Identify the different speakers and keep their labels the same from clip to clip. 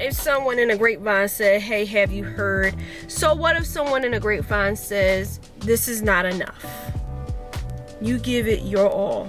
Speaker 1: if someone in a grapevine said, hey, have you heard? So what if someone in a grapevine says, this is not enough? You give it your all.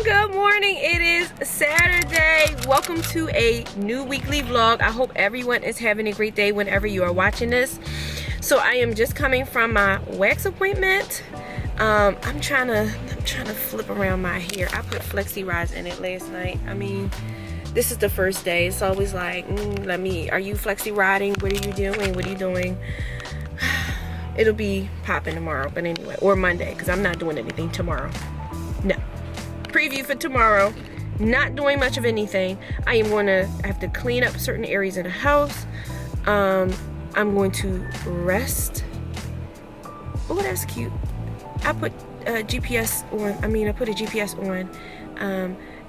Speaker 1: Good morning. It is Saturday. Welcome to a new weekly vlog. I hope everyone is having a great day whenever you are watching this. So I am just coming from my wax appointment. I'm trying to flip around my hair. I put flexi rods in it last night. I mean, this is the first day. It's always like, are you flexi rodding? What are you doing? What are you doing? It'll be popping tomorrow, but anyway, or Monday, because I'm not doing anything tomorrow. No. Preview for tomorrow. Not doing much of anything. I have to clean up certain areas in the house. I'm going to rest. Oh, that's cute. I put a GPS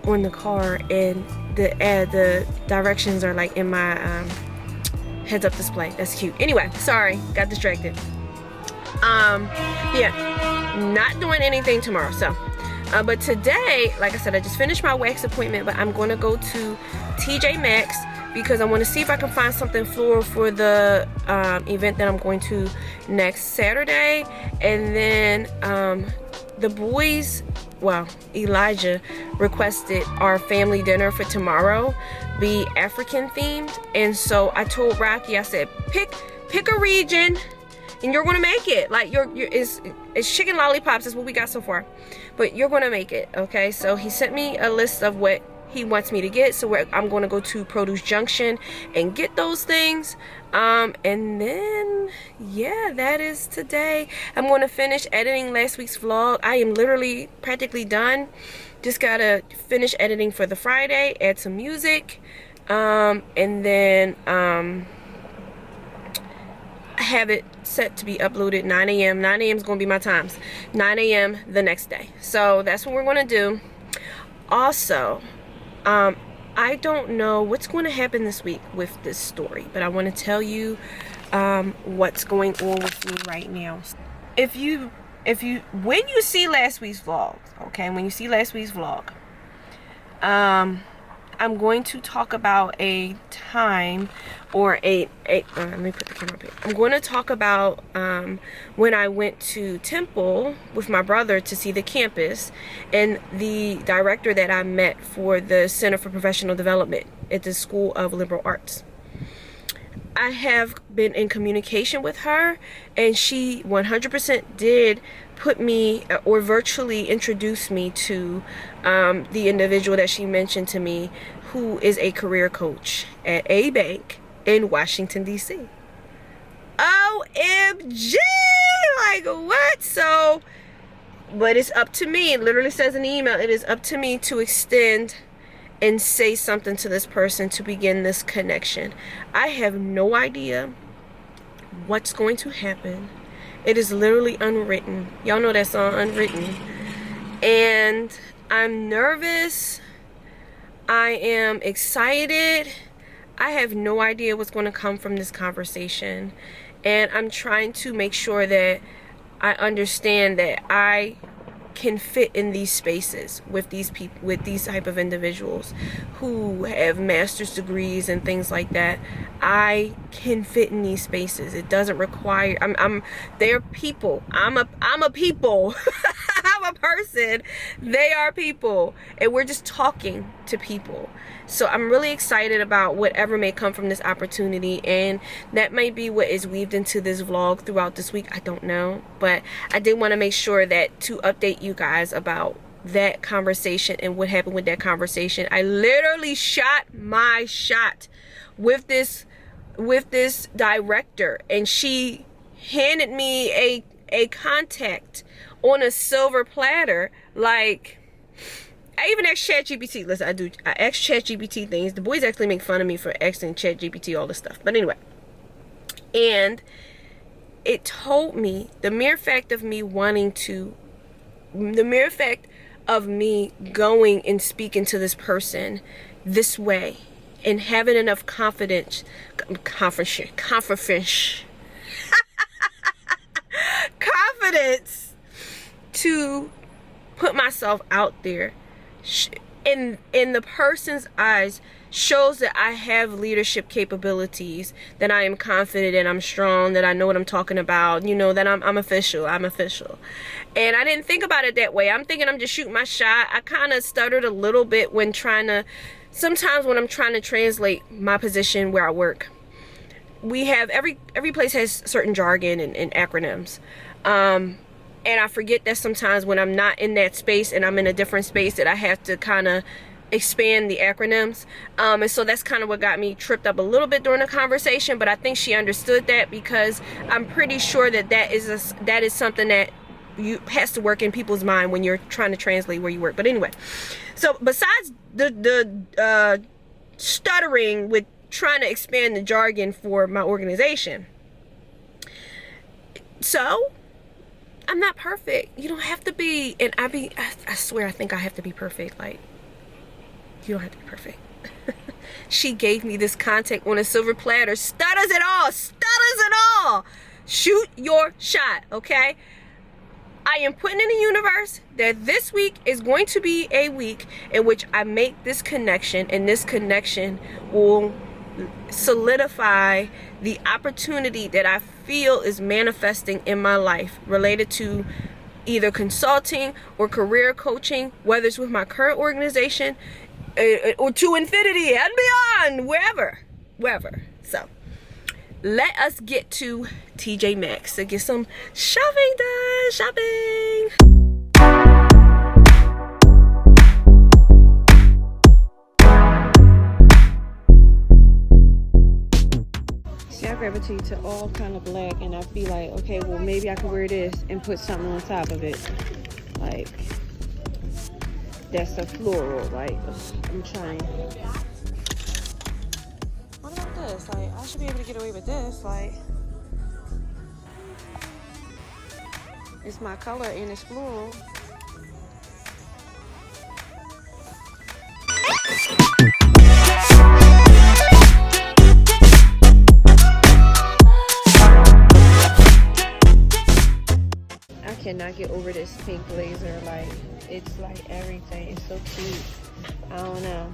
Speaker 1: on the car, and the directions are like in my heads up display. That's cute. Anyway, sorry, got distracted. Yeah, not doing anything tomorrow. So but today, like I said, I just finished my wax appointment, but I'm going to go to TJ Maxx because I want to see if I can find something floral for the event that I'm going to next Saturday. And then the boys, well, Elijah requested our family dinner for tomorrow be African themed. And so I told Rocky, I said, pick a region and you're gonna make it. Like it's chicken lollipops is what we got so far, but you're gonna make it, okay? So he sent me a list of what he wants me to get. So I'm gonna go to Produce Junction and get those things. And then yeah, that is today. I'm gonna finish editing last week's vlog. I am literally practically done. Just gotta finish editing for the Friday, add some music, and then have it set to be uploaded 9 a.m. 9 a.m. is going to be my times. 9 a.m. the next day. So that's what we're going to do. Also, I don't know what's going to happen this week with this story, but I want to tell you what's going on with me right now. When you see last week's vlog, okay, when you see last week's vlog, I'm going to talk about a time or let me put the camera up here. I'm going to talk about when I went to Temple with my brother to see the campus and the director that I met for the Center for Professional Development at the School of Liberal Arts. I have been in communication with her, and she 100% did put me or virtually introduce me to the individual that she mentioned to me, who is a career coach at a bank in Washington, D.C. OMG! Like, what? So, but it's up to me. It literally says in the email, it is up to me to extend and say something to this person to begin this connection. I have no idea what's going to happen. It is literally unwritten. Y'all know that song, Unwritten. And I'm nervous. I am excited. I have no idea what's going to come from this conversation. And I'm trying to make sure that I understand that I can fit in these spaces with these people, with these type of individuals who have master's degrees and things like that. I can fit in these spaces. It doesn't require, they're people. I'm a people. I'm a person. They are people, and we're just talking to people. So I'm really excited about whatever may come from this opportunity, and that might be what is weaved into this vlog throughout this week. I don't know, but I did want to make sure that to update you guys about that conversation and what happened with that conversation. I literally shot my shot with this director, and she handed me a contact on a silver platter. Like, I even asked ChatGPT. Listen, I ask ChatGPT things. The boys actually make fun of me for asking ChatGPT all this stuff. But anyway. And it told me the mere fact of me going and speaking to this person this way and having enough confidence to put myself out there in the person's eyes shows that I have leadership capabilities, that I am confident and I'm strong, that I know what I'm talking about, you know, that I'm official. And I didn't think about it that way. I'm thinking I'm just shooting my shot. I kind of stuttered a little bit sometimes when I'm trying to translate my position where I work. We have, every place has certain jargon and acronyms. And I forget that sometimes when I'm not in that space and I'm in a different space, that I have to kind of expand the acronyms. And so that's kind of what got me tripped up a little bit during the conversation. But I think she understood that, because I'm pretty sure that is something that has to work in people's mind when you're trying to translate where you work. But anyway, so besides the stuttering with trying to expand the jargon for my organization, so I'm not perfect. You don't have to be. And I swear I think I have to be perfect. Like, you don't have to be perfect. She gave me this content on a silver platter. Stutters it all. Shoot your shot, okay? I am putting in the universe that this week is going to be a week in which I make this connection, and this connection will solidify the opportunity that I feel is manifesting in my life related to either consulting or career coaching, whether it's with my current organization or to infinity and beyond, wherever. So let us get to TJ Maxx to get some shopping done. See, I gravitate to all kind of black, and I feel like, okay, well, maybe I can wear this and put something on top of it. Like, that's a floral. Like, I'm trying. What about this? Like, I should be able to get away with this. Like, it's my color and it's floral. I cannot get over this pink blazer. Like, it's like everything. It's so cute. I don't know.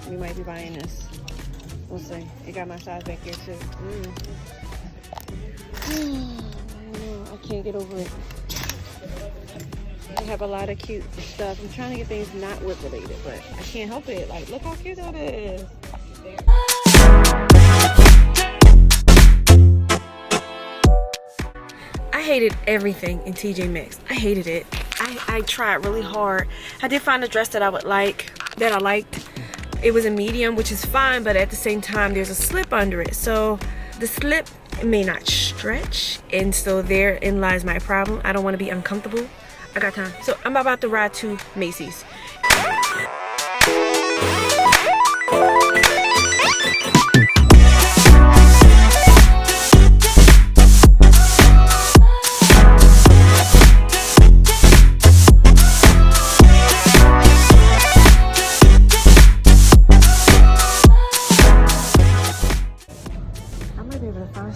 Speaker 1: We might be buying this. We'll see. It got my size back here too. I don't know. I can't get over it. They have a lot of cute stuff. I'm trying to get things not whip related, but I can't help it. Like, look how cute that is. I hated everything in TJ Maxx. I hated it. I tried really hard. I did find a dress that I liked. It was a medium, which is fine, but at the same time, there's a slip under it. So the slip may not stretch, and so therein lies my problem. I don't want to be uncomfortable. I got time. So I'm about to ride to Macy's.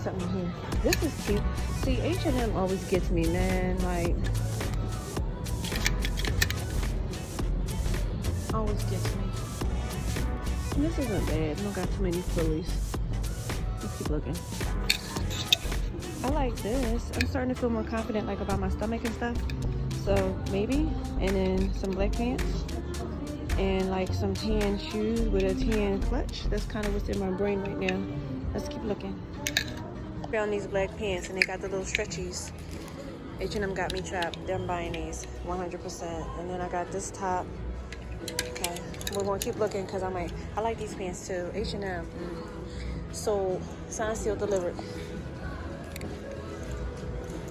Speaker 1: Something here. This is cute. See, H&M always gets me, man. Like, always gets me. And this isn't bad. I don't got too many frillies. Let's keep looking. I like this. I'm starting to feel more confident, like, about my stomach and stuff. So maybe. And then some black pants and like some tan shoes with a tan clutch. That's kind of what's in my brain right now. Let's keep looking. Found these black pants, and they got the little stretchies. H&M got me trapped. I'm buying these 100%. And then I got this top. Okay, we're gonna keep looking because I like these pants too. H&M. So signed, sealed, delivered.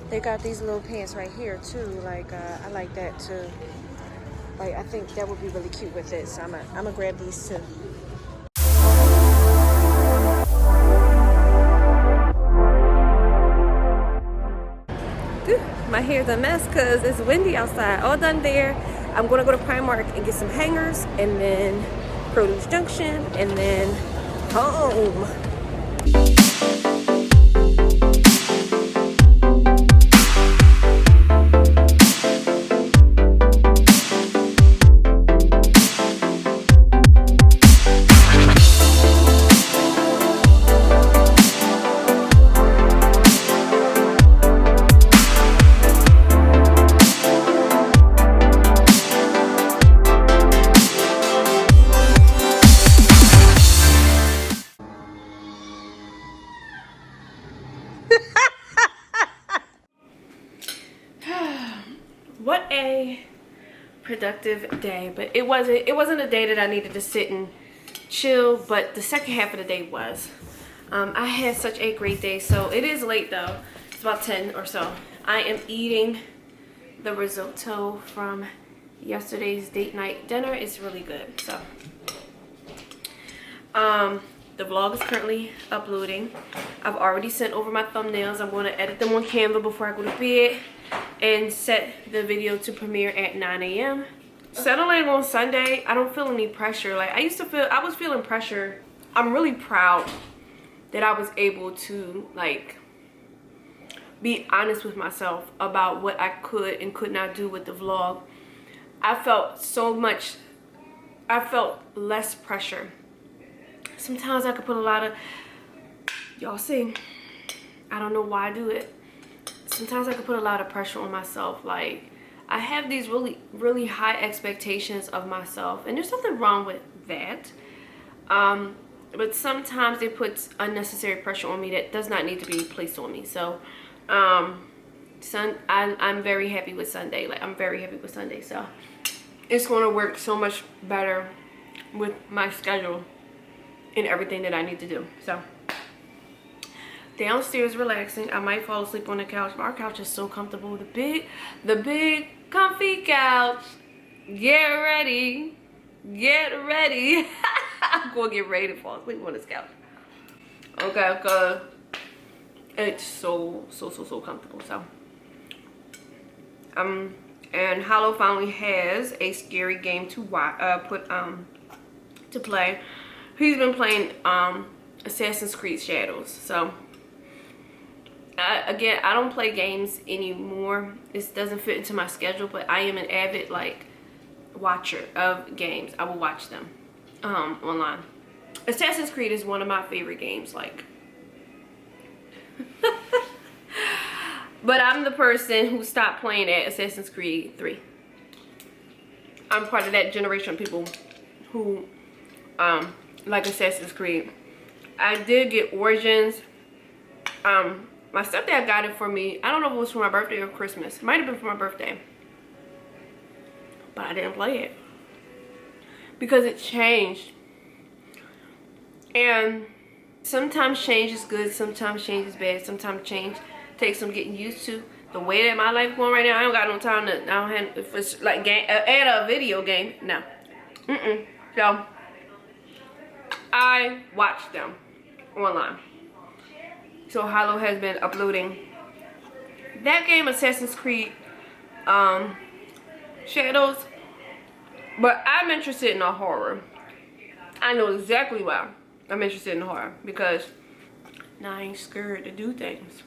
Speaker 1: They got these little pants right here too. Like I like that too. Like, I think that would be really cute with it. So I'm gonna grab these too. My hair's a mess because it's windy outside. All done there. I'm gonna go to Primark and get some hangers, and then Produce Junction, and then home. What a productive day. But it wasn't a day that I needed to sit and chill, but the second half of the day was. I had such a great day. So it is late though. It's about 10 or so. I am eating the risotto from yesterday's date night dinner. It's really good. So the vlog is currently uploading. I've already sent over my thumbnails. I'm going to edit them on Canva before I go to bed and set the video to premiere at 9 a.m. Settling on Sunday, I don't feel any pressure. Like, I was feeling pressure. I'm really proud that I was able to, like, be honest with myself about what I could and could not do with the vlog. I felt less pressure. Sometimes I could put a lot of, y'all see, I don't know why I do it. Sometimes I could put a lot of pressure on myself. Like, I have these really high expectations of myself, and there's nothing wrong with that. But sometimes it puts unnecessary pressure on me that does not need to be placed on me. So I'm very happy with Sunday. Like, I'm very happy with Sunday. So it's going to work so much better with my schedule and everything that I need to do. So downstairs relaxing. I might fall asleep on the couch, but our couch is so comfortable. The big comfy couch. Get ready. I'm gonna get ready to fall asleep on this couch. Okay, because it's so comfortable. So and Hollow finally has a scary game to play. He's been playing Assassin's Creed Shadows. So again, I don't play games anymore. This doesn't fit into my schedule, but I am an avid, like, watcher of games. I will watch them online. Assassin's Creed is one of my favorite games, like. But I'm the person who stopped playing at Assassin's Creed 3. I'm part of that generation of people who like Assassin's Creed. I did get Origins. My stepdad got it for me. I don't know if it was for my birthday or Christmas. It might have been for my birthday. But I didn't play it because it changed. And sometimes change is good, sometimes change is bad, sometimes change takes some getting used to. The way that my life going right now, I don't got no time to, if it's like add a video game, no. So I watch them online. So Hollow has been uploading that game, Assassin's Creed Shadows. But I'm interested in a horror. I know exactly why I'm interested in horror, because now I ain't scared to do things.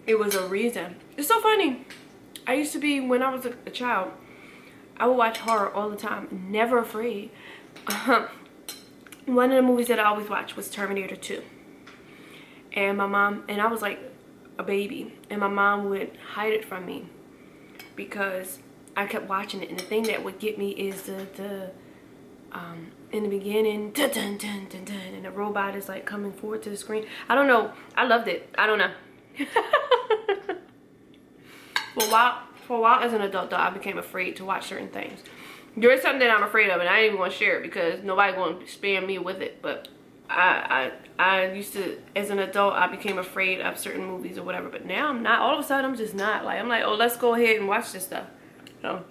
Speaker 1: It was a reason. It's so funny. I used to be, when I was a child, I would watch horror all the time, never afraid. One of the movies that I always watched was Terminator 2. And my mom, and I was like a baby, and my mom would hide it from me because I kept watching it. And the thing that would get me is the in the beginning, dun, dun, dun, dun, dun, and the robot is like coming forward to the screen. I don't know. I loved it. I don't know. For a while as an adult though, I became afraid to watch certain things. There is something that I'm afraid of, and I ain't even want to share it because nobody's going to spam me with it. But I used to, as an adult, I became afraid of certain movies or whatever. But now I'm not. All of a sudden, I'm just not. Like, I'm like, oh, let's go ahead and watch this stuff. So.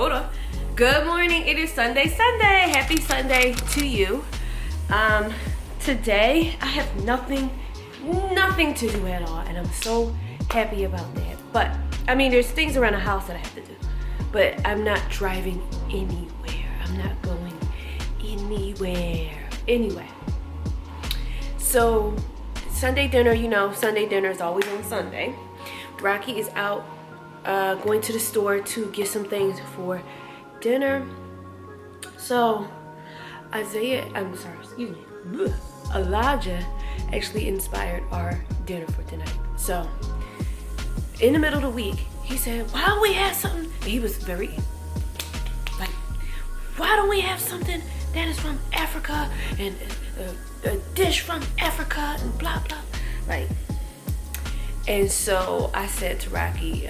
Speaker 1: hold on. Good morning. It is Sunday. Happy Sunday to you. Today I have nothing to do at all, and I'm so happy about that. But I mean, there's things around the house that I have to do, but I'm not driving anywhere. I'm not going anywhere. Anyway, so Sunday dinner, you know, Sunday dinner is always on Sunday. Rocky is out going to the store to get some things for dinner. So Elijah actually inspired our dinner for tonight. So in the middle of the week, he said, why don't we have something? He was very like, why don't we have something that is from Africa and a dish from Africa and blah blah, like. And so I said to Rocky,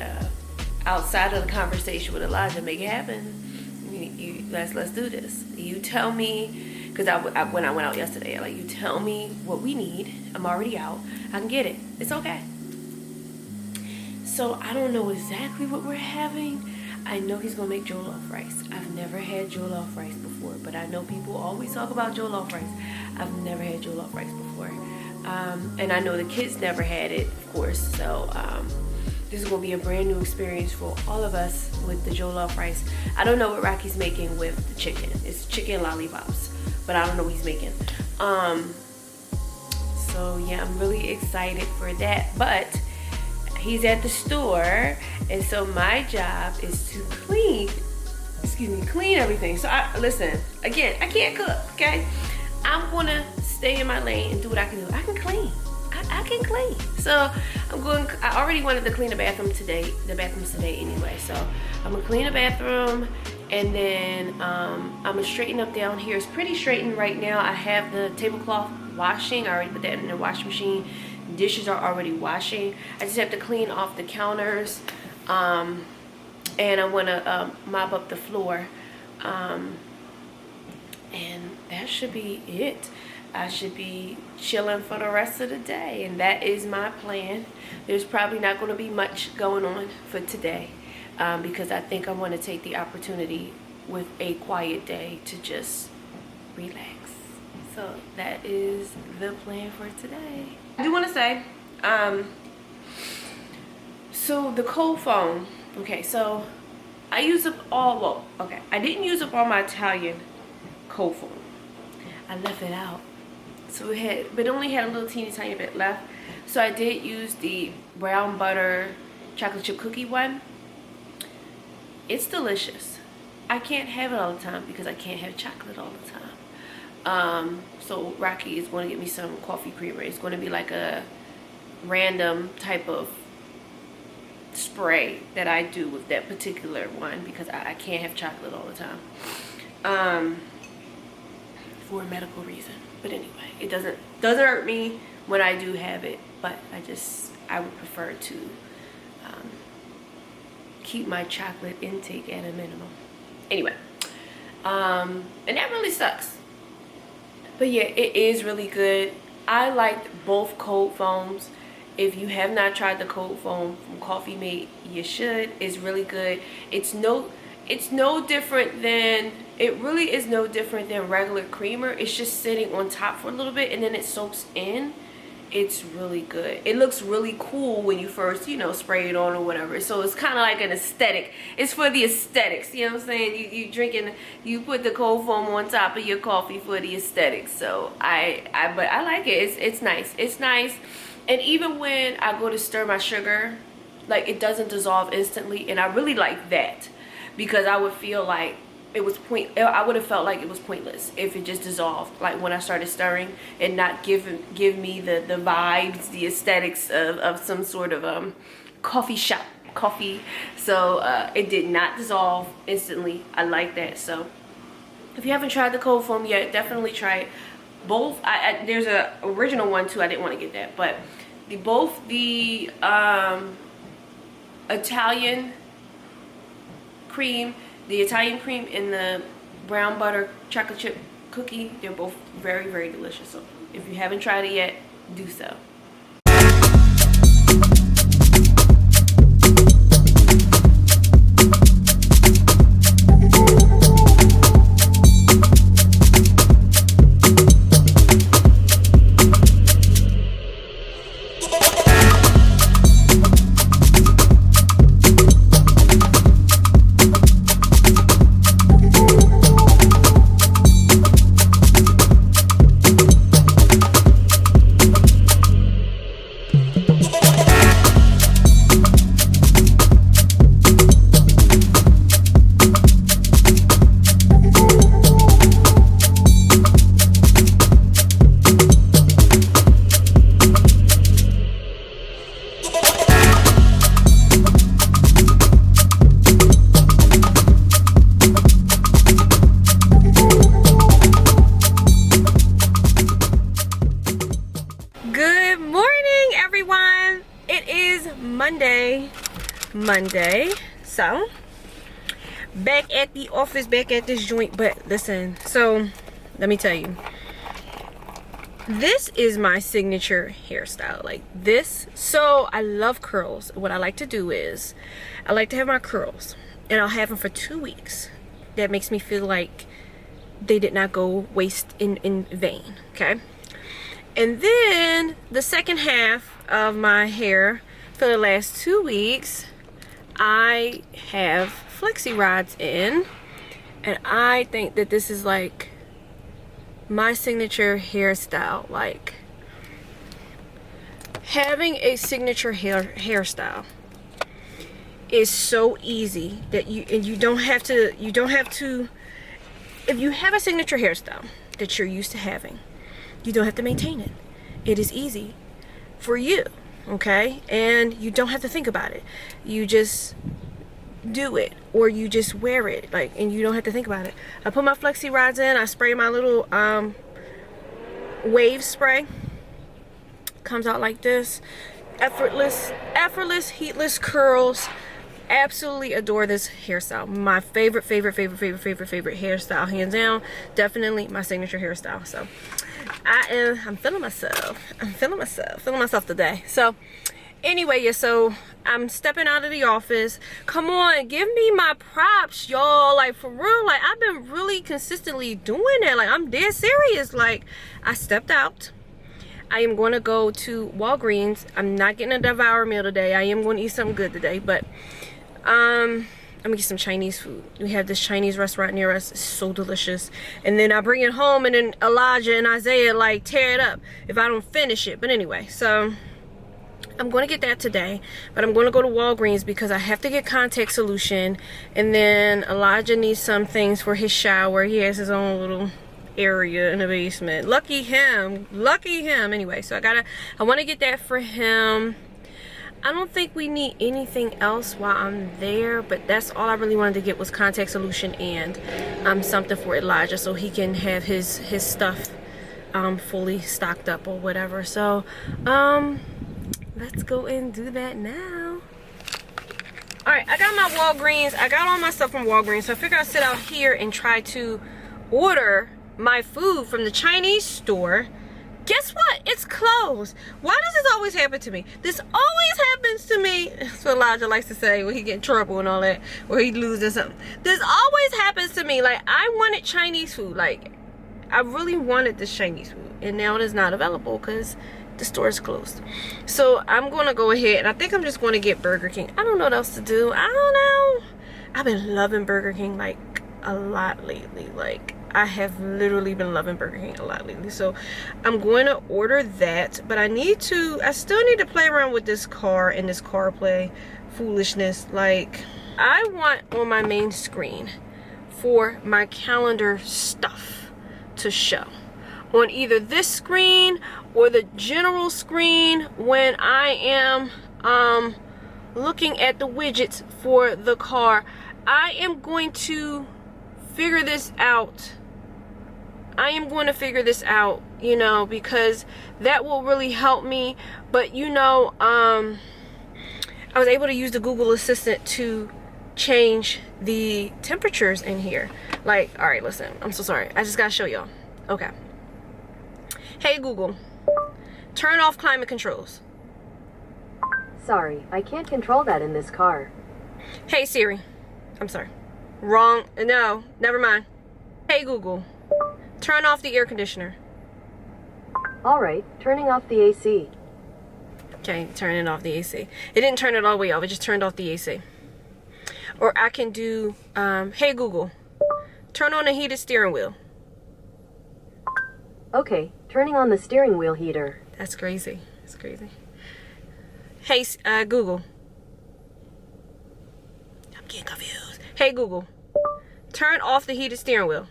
Speaker 1: outside of the conversation with Elijah, make it happen. Let's do this. You tell me, because when I went out yesterday, like, you tell me what we need. I'm already out. I can get it. It's okay. So I don't know exactly what we're having. I know he's gonna make jollof rice. I've never had jollof rice before, but I know people always talk about jollof rice. I've never had jollof rice before. And I know the kids never had it, of course. So this is gonna be a brand new experience for all of us with the jollof rice. I don't know what Rocky's making with the chicken. It's chicken lollipops, but I don't know what he's making. So yeah, I'm really excited for that. But he's at the store, and so my job is to clean everything. So listen, again, I can't cook, okay? I'm gonna stay in my lane and do what I can do. I can clean. I can clean. So I already wanted to clean the bathrooms today anyway. So I'm gonna clean the bathroom, and then I'm gonna straighten up down here. It's pretty straightened right now. I have the tablecloth washing. I already put that in the washing machine. Dishes are already washing. I just have to clean off the counters, and I want to mop up the floor, and that should be it. I should be chilling for the rest of the day, and that is my plan. There's probably not going to be much going on for today, because I think I want to take the opportunity with a quiet day to just relax. So that is the plan for today. I do want to say, so the cold foam, okay, so I used up all, I didn't use up all my Italian cold foam. I left it out. So it only had a little teeny tiny bit left. So I did use the brown butter chocolate chip cookie one. It's delicious. I can't have it all the time because I can't have chocolate all the time. So Rocky is going to get me some coffee creamer. It's going to be like a random type of spray that I do with that particular one because I can't have chocolate all the time, for a medical reason. But anyway, it doesn't hurt me when I do have it, but I would prefer to keep my chocolate intake at a minimum. Anyway, and that really sucks. But yeah, it is really good. I liked both cold foams. If you have not tried the cold foam from Coffee Mate, you should. It's really good. It's no different than, it really is no different than regular creamer. It's just sitting on top for a little bit and then it soaks in. It's really good. It looks really cool when you first, you know, spray it on or whatever. So it's kind of like an aesthetic. It's for the aesthetics, you know what I'm saying? You put the cold foam on top of your coffee for the aesthetics. So but I like it. It's nice. It's nice. And even when I go to stir my sugar, like, it doesn't dissolve instantly, and I really like that because I would feel like I would have felt like it was pointless if it just dissolved, like when I started stirring, and not give me the vibes, the aesthetics of some sort of coffee shop coffee. So it did not dissolve instantly. I like that. So if you haven't tried the cold foam yet, definitely try it. Both, there's a original one too. I didn't want to get that, but both the Italian cream and the brown butter chocolate chip cookie, they're both very, very delicious. So if you haven't tried it yet, do so. Good morning, everyone. It is Monday. So, back at the office, back at this joint. But listen, so let me tell you. This is my signature hairstyle, like this. So I love curls. What I like to do is I like to have my curls and I'll have them for 2 weeks. That makes me feel like they did not go waste in vain, okay? And then the second half of my hair for the last 2 weeks, I have flexi rods in, and I think that this is like my signature hairstyle. Like having a signature hairstyle is so easy that you don't have to if you have a signature hairstyle that you're used to having, you don't have to maintain it. It is easy for you, okay? And you don't have to think about it. You just do it, or you just wear it, like, and you don't have to think about it. I put my flexi rods in, I spray my little wave spray. Comes out like this. Effortless, heatless curls. Absolutely adore this hairstyle. My favorite hairstyle, hands down. Definitely my signature hairstyle. So I'm feeling myself. Feeling myself today. So anyway, yeah, so I'm stepping out of the office. Come on, give me my props, y'all. Like, for real, like, I've been really consistently doing that. Like, I'm dead serious. Like, I stepped out. I am going to go to Walgreens. I'm not getting a Devour meal today. I am going to eat something good today, but I'm gonna get some Chinese food. We have this Chinese restaurant near us. It's so delicious. And then I bring it home, and then Elijah and Isaiah like tear it up if I don't finish it. But anyway, so I'm going to get that today, but I'm going to go to Walgreens because I have to get contact solution, and then Elijah needs some things for his shower. He has his own little area in the basement. Lucky him. Anyway, so I want to get that for him. I don't think we need anything else while I'm there, but that's all I really wanted to get was contact solution and something for Elijah so he can have his stuff fully stocked up or whatever. So let's go and do that now. Alright, I got my Walgreens. I got all my stuff from Walgreens, so I figured I'd sit out here and try to order my food from the Chinese store. Guess what? It's closed. Why does this always happen to me? This always happens to me. That's what Elijah likes to say when he get in trouble and all that, or he loses something. This always happens to me. Like, I wanted Chinese food. Like, I really wanted this Chinese food, and now it is not available because the store is closed. So I'm going to go ahead, and I think I'm just going to get Burger King. I don't know what else to do. I don't know. I've been loving Burger King like a lot lately. Like, I have literally been loving Burger King a lot lately. So I'm going to order that, but I still need to play around with this car and this CarPlay foolishness. Like, I want on my main screen for my calendar stuff to show on either this screen or the general screen when I am looking at the widgets for the car. I am going to figure this out. You know, because that will really help me. But you know, I was able to use the Google Assistant to change the temperatures in here. Like, all right, listen, I'm so sorry. I just gotta show y'all. Okay. Hey Google, turn off climate controls.
Speaker 2: Sorry, I can't control that in this car.
Speaker 1: Hey Siri, I'm sorry. Wrong. No, never mind. Hey Google, turn off the air conditioner.
Speaker 2: Alright, turning off the AC.
Speaker 1: Okay, turning off the AC. It didn't turn it all the way off, it just turned off the AC. Or I can do, hey Google, turn on the heated steering wheel.
Speaker 2: Okay, turning on the steering wheel heater.
Speaker 1: That's crazy. That's crazy. Hey, Google. I'm getting confused. Hey Google, turn off the heated steering wheel.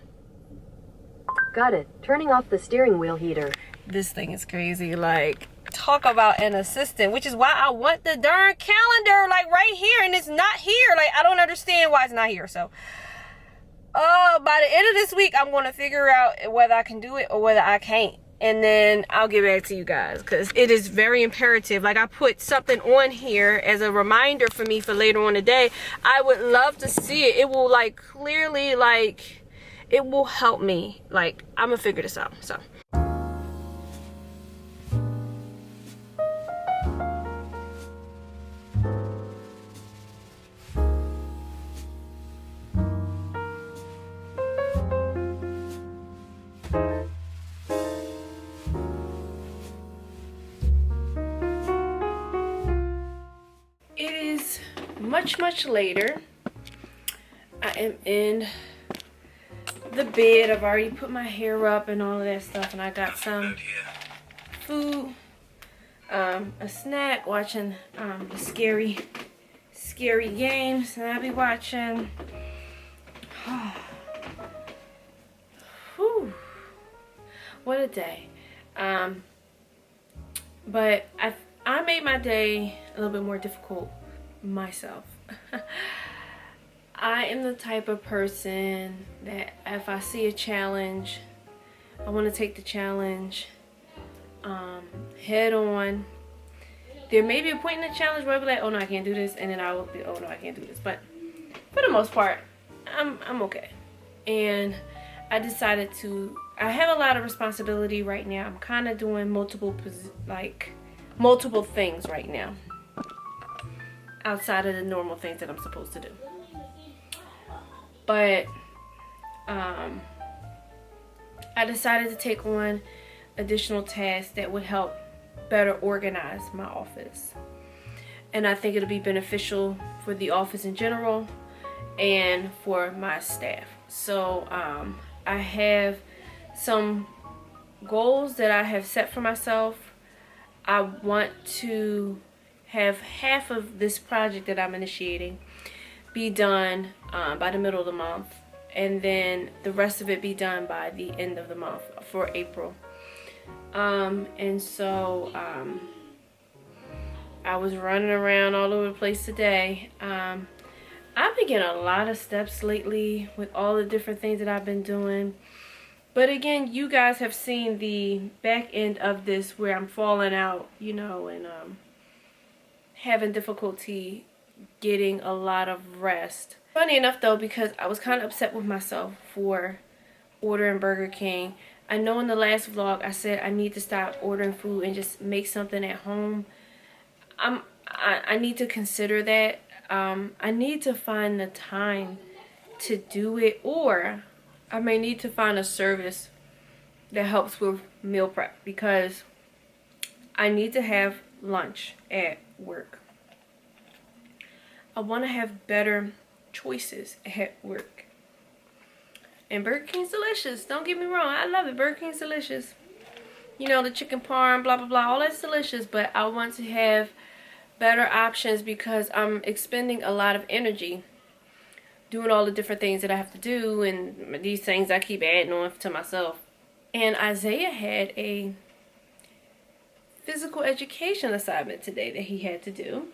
Speaker 2: Got it. Turning off the steering wheel heater.
Speaker 1: This thing is crazy. Like, talk about an assistant, which is why I want the darn calendar, like, right here, and it's not here. Like, I don't understand why it's not here. So, by the end of this week, I'm going to figure out whether I can do it or whether I can't. and then I'll get back to you guys, because it is very imperative. Like, I put something on here as a reminder for me for later on today. I would love to see it. It will, like, clearly, like, it will help me. Like, I'm gonna figure this out. So it is much later. I am in the bed. I've already put my hair up and all of that stuff, and I got some food, a snack, watching the scary games, and I'll be watching. Whew, what a day. But I made my day a little bit more difficult myself. I am the type of person that if I see a challenge, I want to take the challenge head on. There may be a point in the challenge where I'll be like, oh no, I can't do this, and then I will be, oh no, I can't do this. But for the most part, I'm okay. And I decided to, I have a lot of responsibility right now. I'm kind of doing multiple things right now outside of the normal things that I'm supposed to do. But I decided to take on additional tasks that would help better organize my office. And I think it'll be beneficial for the office in general and for my staff. So I have some goals that I have set for myself. I want to have half of this project that I'm initiating be done by the middle of the month, and then the rest of it be done by the end of the month for April. And so I was running around all over the place today. I've been getting a lot of steps lately with all the different things that I've been doing. But again, you guys have seen the back end of this where I'm falling out, you know, and having difficulty getting a lot of rest. Funny enough though, because I was kind of upset with myself for ordering Burger King. I know in the last vlog I said I need to stop ordering food and just make something at home. I need to consider that. I need to find the time to do it, or I may need to find a service that helps with meal prep, because I need to have lunch at work. I want to have better choices at work. And Burger King's delicious. Don't get me wrong. I love it. Burger King's delicious. You know, the chicken parm, blah, blah, blah. All that's delicious. But I want to have better options, because I'm expending a lot of energy doing all the different things that I have to do. And these things I keep adding on to myself. And Isaiah had a physical education assignment today that he had to do.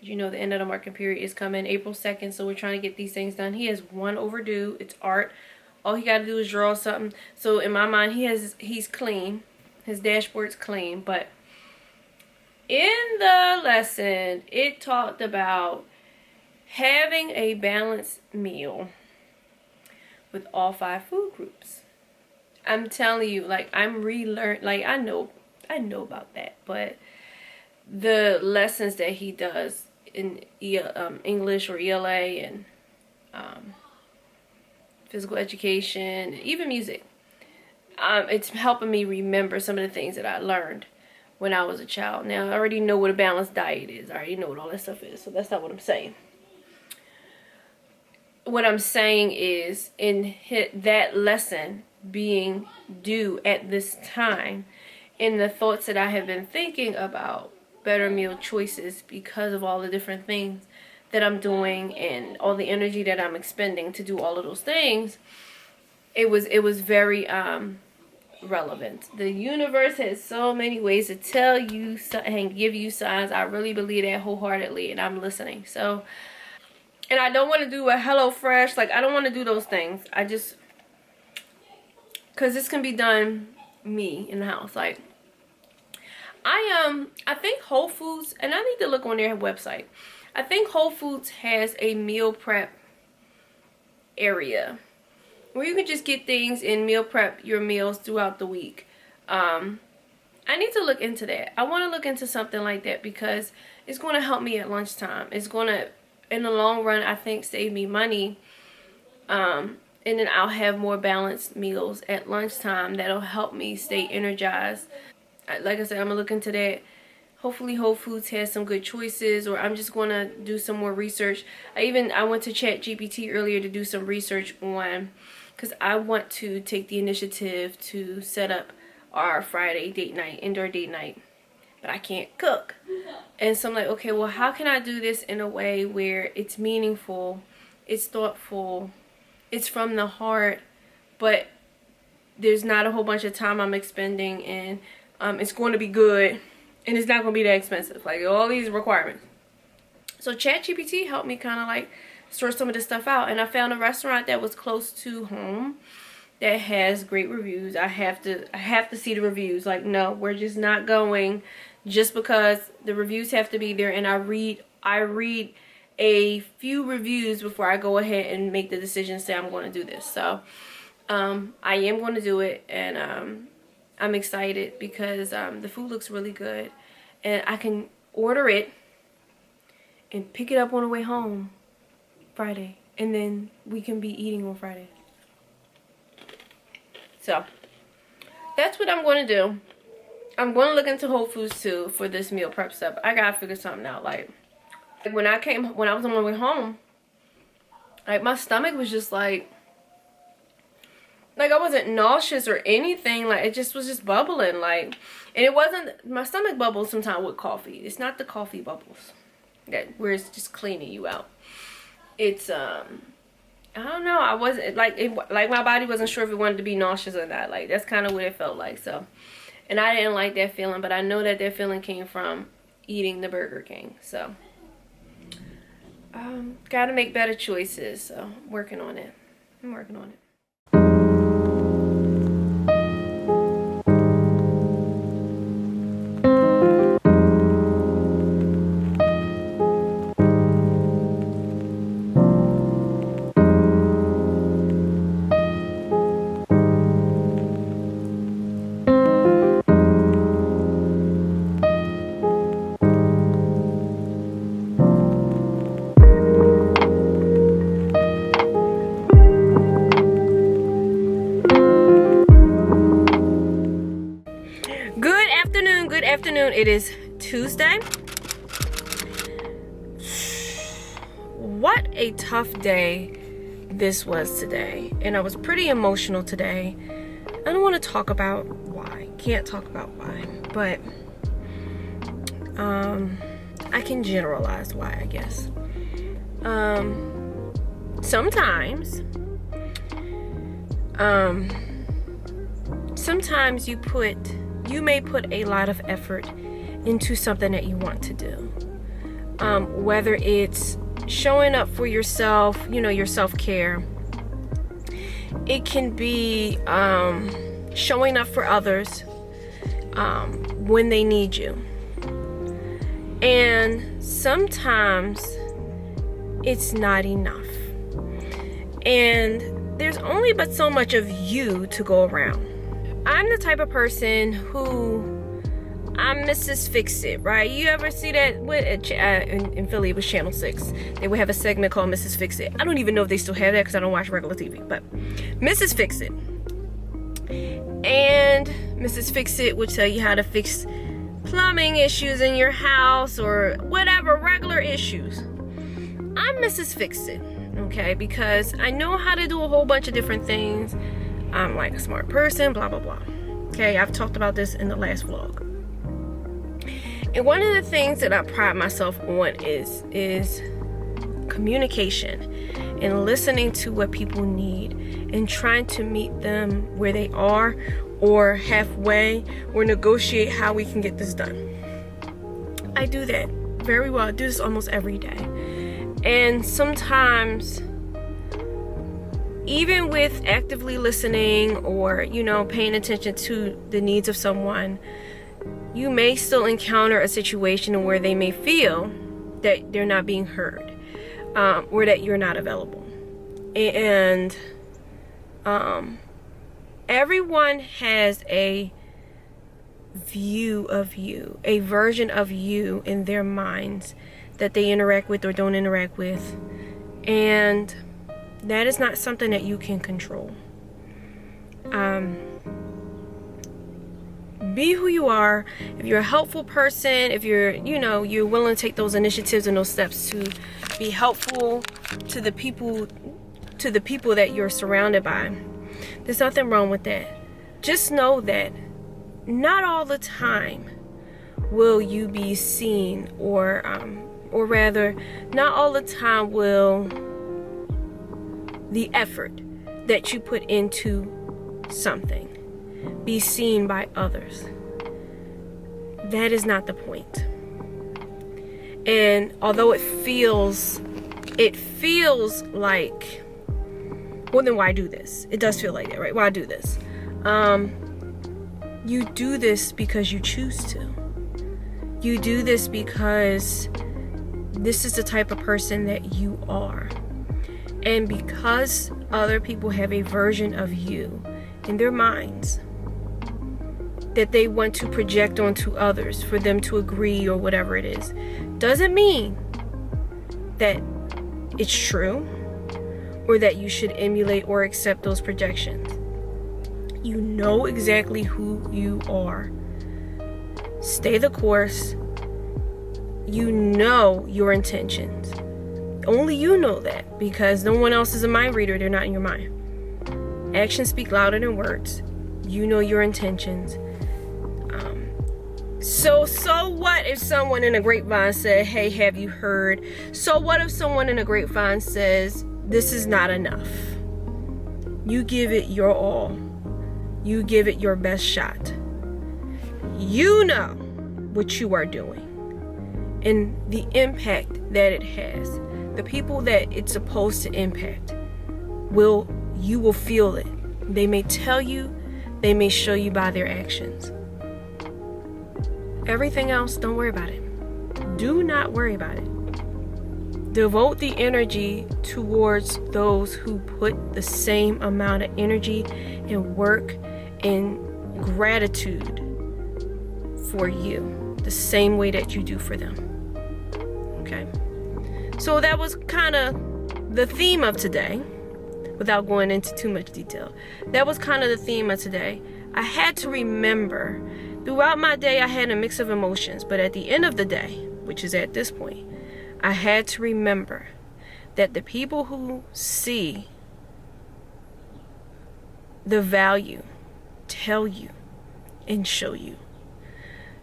Speaker 1: You know, the end of the marking period is coming April 2nd, so we're trying to get these things done. He has one overdue. It's art. All he got to do is draw something. So in my mind, he's clean. His dashboard's clean. But in the lesson, it talked about having a balanced meal with all 5 food groups. I'm telling you, like, I'm relearning. Like, I know about that, but the lessons that he does in English or ELA and physical education, even music, it's helping me remember some of the things that I learned when I was a child. Now, I already know what a balanced diet is. I already know what all that stuff is, so that's not what I'm saying. What I'm saying is, in that lesson being due at this time, in the thoughts that I have been thinking about better meal choices because of all the different things that I'm doing and all the energy that I'm expending to do all of those things, it was very relevant. The universe has so many ways to tell you and give you signs. I really believe that wholeheartedly, and I'm listening. So, and I don't want to do a HelloFresh. Like, I don't want to do those things. I just, because this can be done me in the house. Like, I think Whole Foods, and I need to look on their website. I think Whole Foods has a meal prep area where you can just get things and meal prep your meals throughout the week. I need to look into that. I want to look into something like that because it's going to help me at lunchtime. It's going to, in the long run, I think, save me money. And then I'll have more balanced meals at lunchtime that'll help me stay energized. Like I said, I'm going to look into that. Hopefully Whole Foods has some good choices, or I'm just going to do some more research. I went to ChatGPT earlier to do some research on, because I want to take the initiative to set up our Friday date night, indoor date night, but I can't cook. And so I'm like, okay, well, how can I do this in a way where it's meaningful, it's thoughtful, it's from the heart, but there's not a whole bunch of time I'm expending, and it's going to be good, and it's not going to be that expensive, like all these requirements. So ChatGPT helped me kind of like sort some of this stuff out, and I found a restaurant that was close to home that has great reviews. I have to see the reviews. Like, no, we're just not going just because the reviews have to be there, and I read a few reviews before I go ahead and make the decision, say I'm going to do this. So I am going to do it, and I'm excited because the food looks really good, and I can order it and pick it up on the way home Friday, and then we can be eating on Friday. So that's what I'm going to do. I'm going to look into Whole Foods too for this meal prep stuff. I gotta figure something out. Like when I was on my way home, like my stomach was just like I wasn't nauseous or anything. Like it just was just bubbling. Like, and it wasn't, my stomach bubbles sometimes with coffee. It's not the coffee bubbles that where it's just cleaning you out. It's I don't know. I wasn't like my body wasn't sure if it wanted to be nauseous or not. Like that's kind of what it felt like. So, and I didn't like that feeling, but I know that feeling came from eating the Burger King. So, gotta make better choices. So, working on it. I'm working on it. It is Tuesday. What a tough day this was today, and I was pretty emotional today. I don't want to talk about why, can't talk about why, but I can generalize why, I guess. Sometimes you may put a lot of effort into something that you want to do. Whether it's showing up for yourself, your self-care. It can be showing up for others when they need you. And sometimes it's not enough. And there's only but so much of you to go around. I'm the type of person who, I'm Mrs. Fix-It, right? You ever see that in Philly? It was Channel 6. They would have a segment called Mrs. Fix-It. I don't even know if they still have that because I don't watch regular TV, but Mrs. Fix-It. And Mrs. Fix-It would tell you how to fix plumbing issues in your house or whatever, regular issues. I'm Mrs. Fix-It, okay? Because I know how to do a whole bunch of different things. I'm like a smart person, blah, blah, blah. Okay, I've talked about this in the last vlog. And one of the things that I pride myself on is communication and listening to what people need and trying to meet them where they are or halfway or negotiate how we can get this done. I do that very well. I do this almost every day. And sometimes even with actively listening or, you know, paying attention to the needs of someone, you may still encounter a situation where they may feel that they're not being heard, or that you're not available. And everyone has a view of you, a version of you in their minds that they interact with or don't interact with. And that is not something that you can control. Be who you are. If you're a helpful person, if you're, you know, you're willing to take those initiatives and those steps to be helpful to the people that you're surrounded by, there's nothing wrong with that. Just know that not all the time will you be seen, or rather, not all the time will the effort that you put into something be seen by others. That is not the point. And although it feels like, well, then why do this? It does feel like that, right? Why do this? You do this because you choose to. You do this because this is the type of person that you are. And because other people have a version of you in their minds that they want to project onto others for them to agree or whatever it is, doesn't mean that it's true or that you should emulate or accept those projections. You know exactly who you are. Stay the course. You know your intentions. Only you know that, because no one else is a mind reader. They're not in your mind. Actions speak louder than words. You know your intentions. So what if someone in a grapevine said, hey, have you heard? So what if someone in a grapevine says, this is not enough? You give it your all. You give it your best shot. You know what you are doing and the impact that it has. The people that it's supposed to impact, you will feel it. They may tell you, they may show you by their actions. Everything else, don't worry about it. Do not worry about it. Devote the energy towards those who put the same amount of energy and work and gratitude for you, the same way that you do for them. Okay? So that was kind of the theme of today, without going into too much detail. That was kind of the theme of today. I had to remember, throughout my day I had a mix of emotions, but at the end of the day, which is at this point, I had to remember that the people who see the value tell you and show you.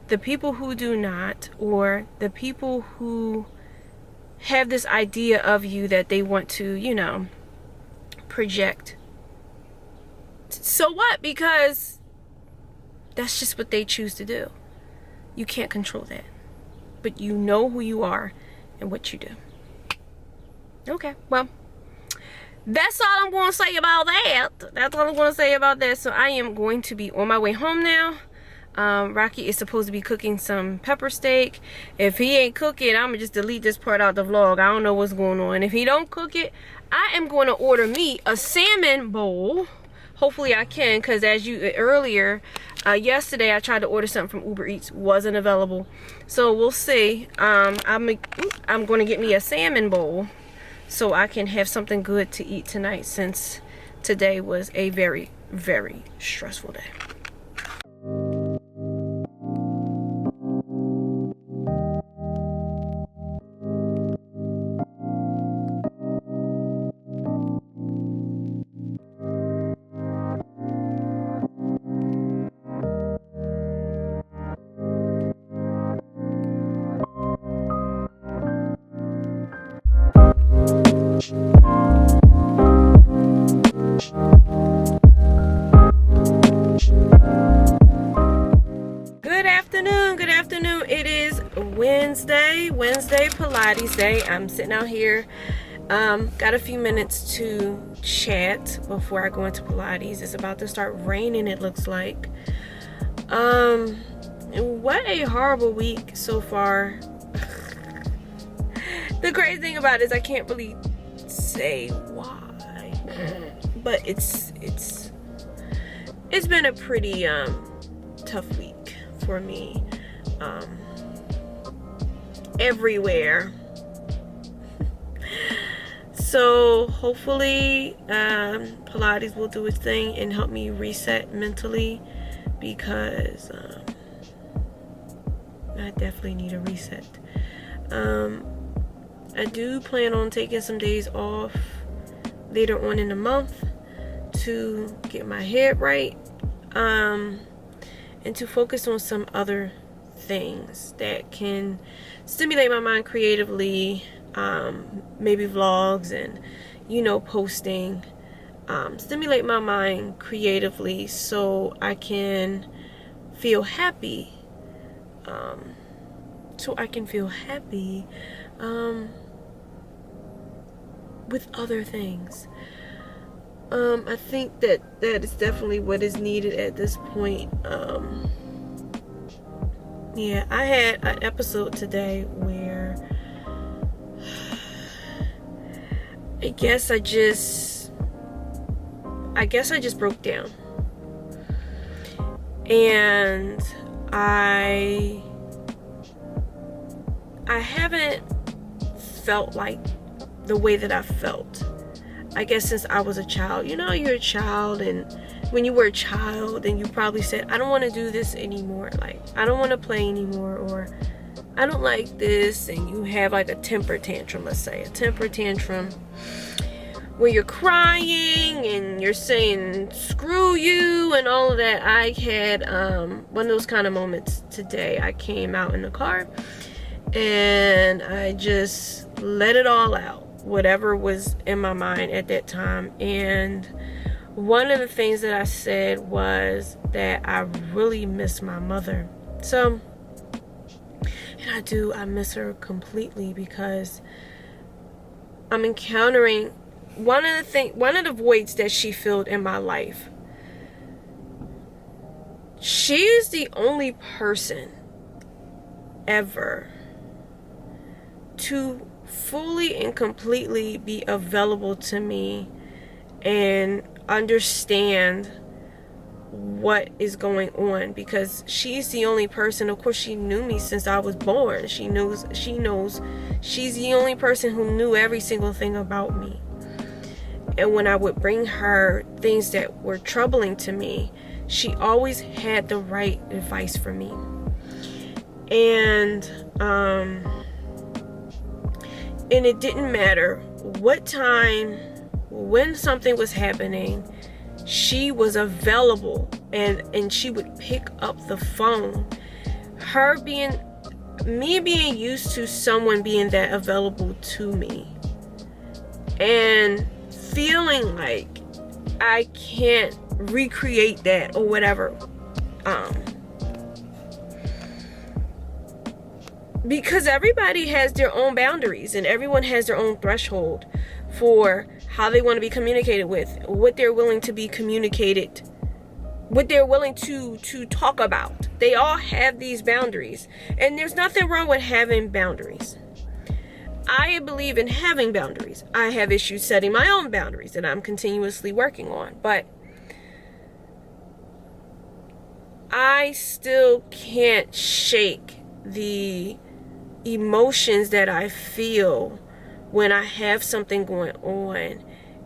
Speaker 1: The people who do not, or the people who have this idea of you that they want to, you know, project. So what? Because that's just what they choose to do. You can't control that. But you know who you are and what you do. Okay, well, that's all I'm going to say about that. That's all I'm going to say about that. So I am going to be on my way home now. Rocky is supposed to be cooking some pepper steak. If he ain't cooking, I'm gonna just delete this part out the vlog. I don't know what's going on. If he don't cook it, I am going to order me a salmon bowl. Hopefully I can, because as you earlier yesterday I tried to order something from Uber Eats, wasn't available. So we'll see. I'm going to get me a salmon bowl so I can have something good to eat tonight, since today was a very, very stressful day. Good afternoon. It is Wednesday Pilates day. I'm sitting out here Got a few minutes to chat before I go into Pilates. It's about to start raining, it looks like. What a horrible week so far. The crazy thing about it is I can't really say why, but it's been a pretty tough week for me, everywhere. So hopefully Pilates will do its thing and help me reset mentally, because I definitely need a reset. I do plan on taking some days off later on in the month to get my head right, and to focus on some other things that can stimulate my mind creatively. Maybe vlogs and, posting, stimulate my mind creatively so I can feel happy, with other things. I think that is definitely what is needed at this point. Yeah, I had an episode today where I guess I just broke down, and I haven't felt like the way that I felt, I guess, since I was a child. You're a child, and when you were a child, and you probably said, I don't want to do this anymore, like I don't want to play anymore, or I don't like this, and you have like a temper tantrum, let's say a temper tantrum where you're crying and you're saying screw you and all of that. I had one of those kind of moments today. I came out in the car and I just let it all out, whatever was in my mind at that time. And one of the things that I said was that I really miss my mother. So, and I miss her completely, because I'm encountering one of the voids that she filled in my life. She is the only person ever to fully and completely be available to me and understand what is going on, because she's the only person. Of course, she knew me since I was born. She knows she's the only person who knew every single thing about me. And when I would bring her things that were troubling to me, she always had the right advice for me. And it didn't matter what time, when something was happening, she was available, and she would pick up the phone. Me being used to someone being that available to me, and feeling like I can't recreate that or whatever, because everybody has their own boundaries and everyone has their own threshold for how they want to be communicated with, what they're willing to be communicated, what they're willing to talk about. They all have these boundaries, and there's nothing wrong with having boundaries. I believe in having boundaries. I have issues setting my own boundaries that I'm continuously working on, but I still can't shake the emotions that I feel when I have something going on.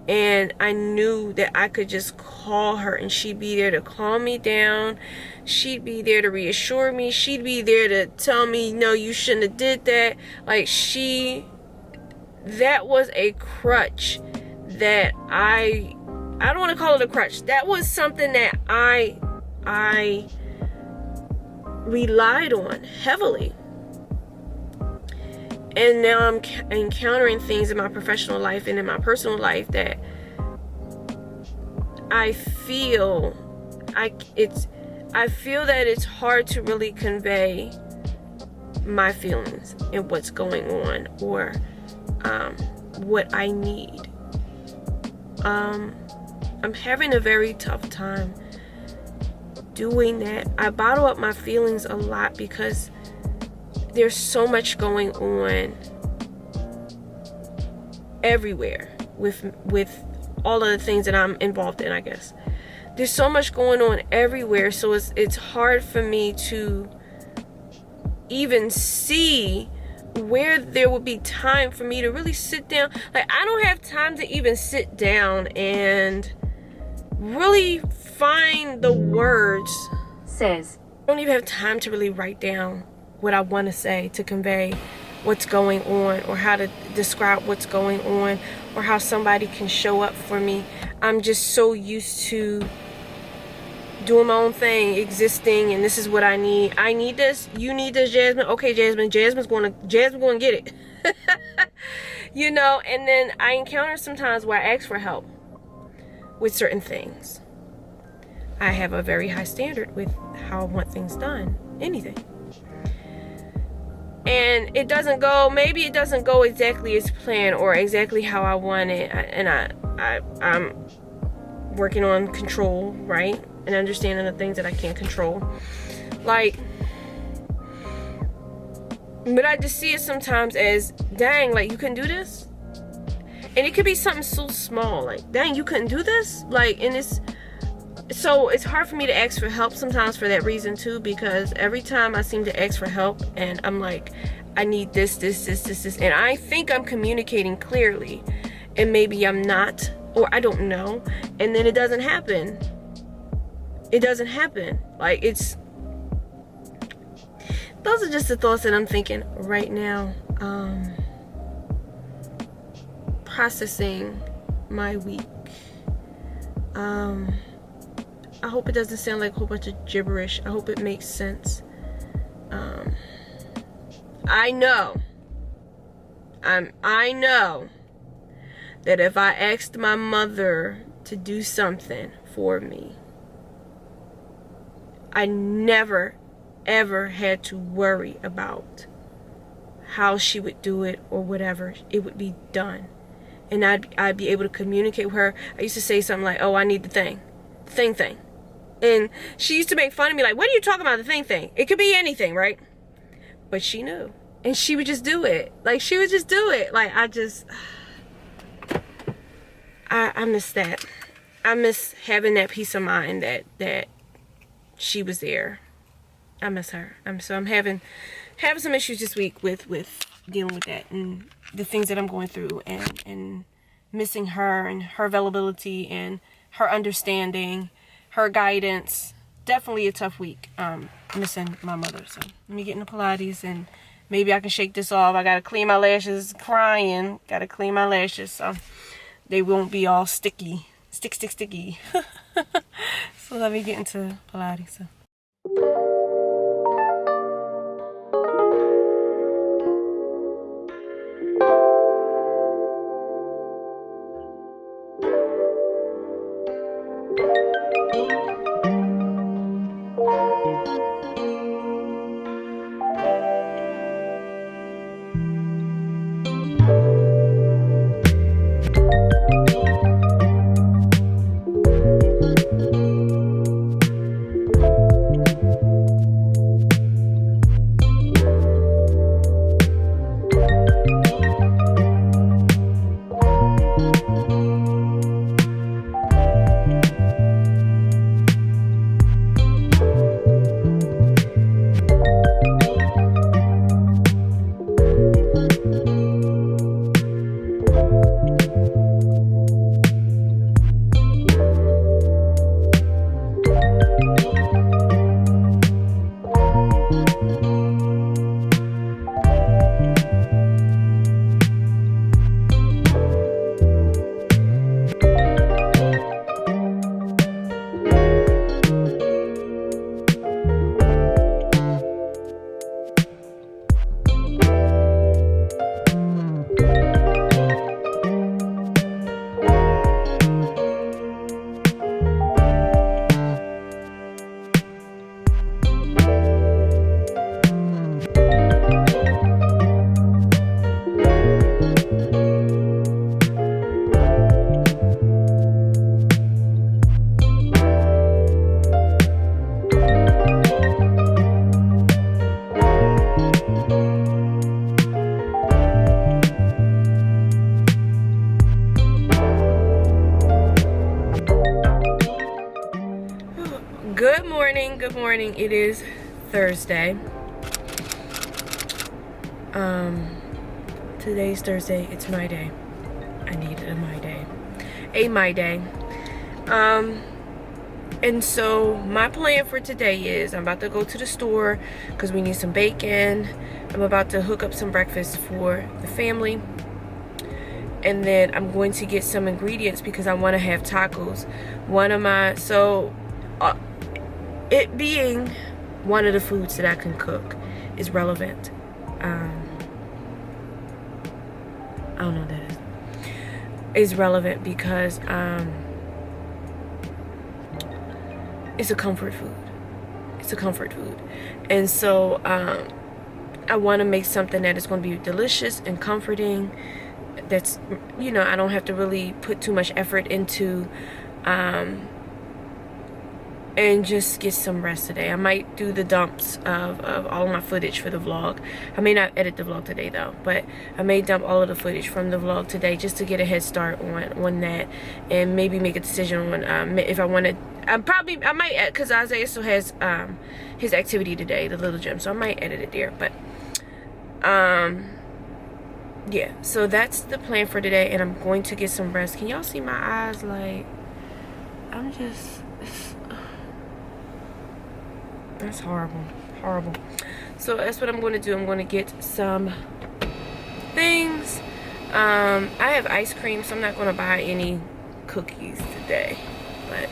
Speaker 1: And I knew that I could just call her and she'd be there to calm me down. She'd be there to reassure me. She'd be there to tell me, no, you shouldn't have did that. Like, that was a crutch that I don't want to call it a crutch. That was something that I relied on heavily. And now I'm encountering things in my professional life and in my personal life that I feel that it's hard to really convey my feelings and what's going on, or what I need. I'm having a very tough time doing that. I bottle up my feelings a lot because there's so much going on everywhere with all of the things that I'm involved in, I guess. There's so much going on everywhere, so it's hard for me to even see where there would be time for me to really sit down. Like, I don't have time to even sit down and really find the words.
Speaker 2: Says.
Speaker 1: I don't even have time to really write down what I want to say to convey what's going on, or how to describe what's going on, or how somebody can show up for me. I'm just so used to doing my own thing, existing, and this is what I need. I need this. You need this, Jasmine. Okay, Jasmine. Jasmine's gonna get it. You know, and then I encounter sometimes where I ask for help with certain things. I have a very high standard with how I want things done. Anything. And it doesn't go, maybe it doesn't go exactly as planned or exactly how I want it. And I'm working on control, right? And understanding the things that I can't control. Like, but I just see it sometimes as, dang, like, you couldn't do this? And it could be something so small, like, dang, you couldn't do this? Like, and so it's hard for me to ask for help sometimes for that reason too, because every time I seem to ask for help and I'm like, I need this, and I think I'm communicating clearly, and maybe I'm not, or I don't know, and then it doesn't happen. It doesn't happen. Like, those are just the thoughts that I'm thinking right now. Processing my week. I hope it doesn't sound like a whole bunch of gibberish. I hope it makes sense. I know that if I asked my mother to do something for me, I never ever had to worry about how she would do it or whatever. It would be done, and I'd be able to communicate with her. I used to say something like, "Oh, I need the thing," and she used to make fun of me, like, "What are you talking about, the thing? It could be anything, right?" But she knew, and she would just do it. Like, she would just do it. Like, I miss that. I miss having that peace of mind that she was there. I miss her. I'm having some issues this week with dealing with that and the things that I'm going through, and missing her and her availability and her understanding, her guidance. Definitely a tough week. Missing my mother. So let me get into Pilates and maybe I can shake this off. I gotta clean my lashes. Crying. Gotta clean my lashes so they won't be all sticky. Sticky. So let me get into Pilates. So. morning. It is Thursday. Today's Thursday. It's my day. I needed a my day. My day. And so my plan for today is I'm about to go to the store because we need some bacon. I'm about to hook up some breakfast for the family. And then I'm going to get some ingredients because I want to have tacos. It being one of the foods that I can cook is relevant. I don't know what that is. Is relevant because it's a comfort food. It's a comfort food. And so I want to make something that is going to be delicious and comforting. That's, you know, I don't have to really put too much effort into, and just get some rest today. I might do the dumps of all my footage for the vlog. I may not edit the vlog today though, but I may dump all of the footage from the vlog today just to get a head start on that, and maybe make a decision on if I want to. I might, because Isaiah still has his activity today, the little gym, so I might edit it there. But yeah, so that's the plan for today, and I'm going to get some rest. Can y'all see my eyes? Like, I'm just, that's horrible. So that's what I'm going to do. I'm going to get some things. I have ice cream, so I'm not going to buy any cookies today. But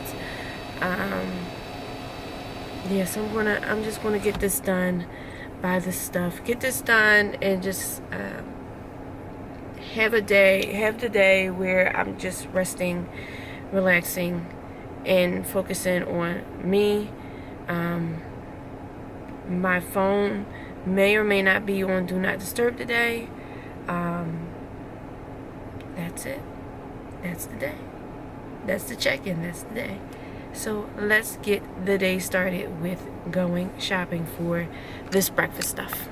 Speaker 1: yeah, so I'm just going to get this done, buy this stuff, get this done, and just have the day where I'm just resting, relaxing, and focusing on me. My phone may or may not be on Do Not Disturb today. That's it. That's the day. That's the check-in. That's the day. So let's get the day started with going shopping for this breakfast stuff.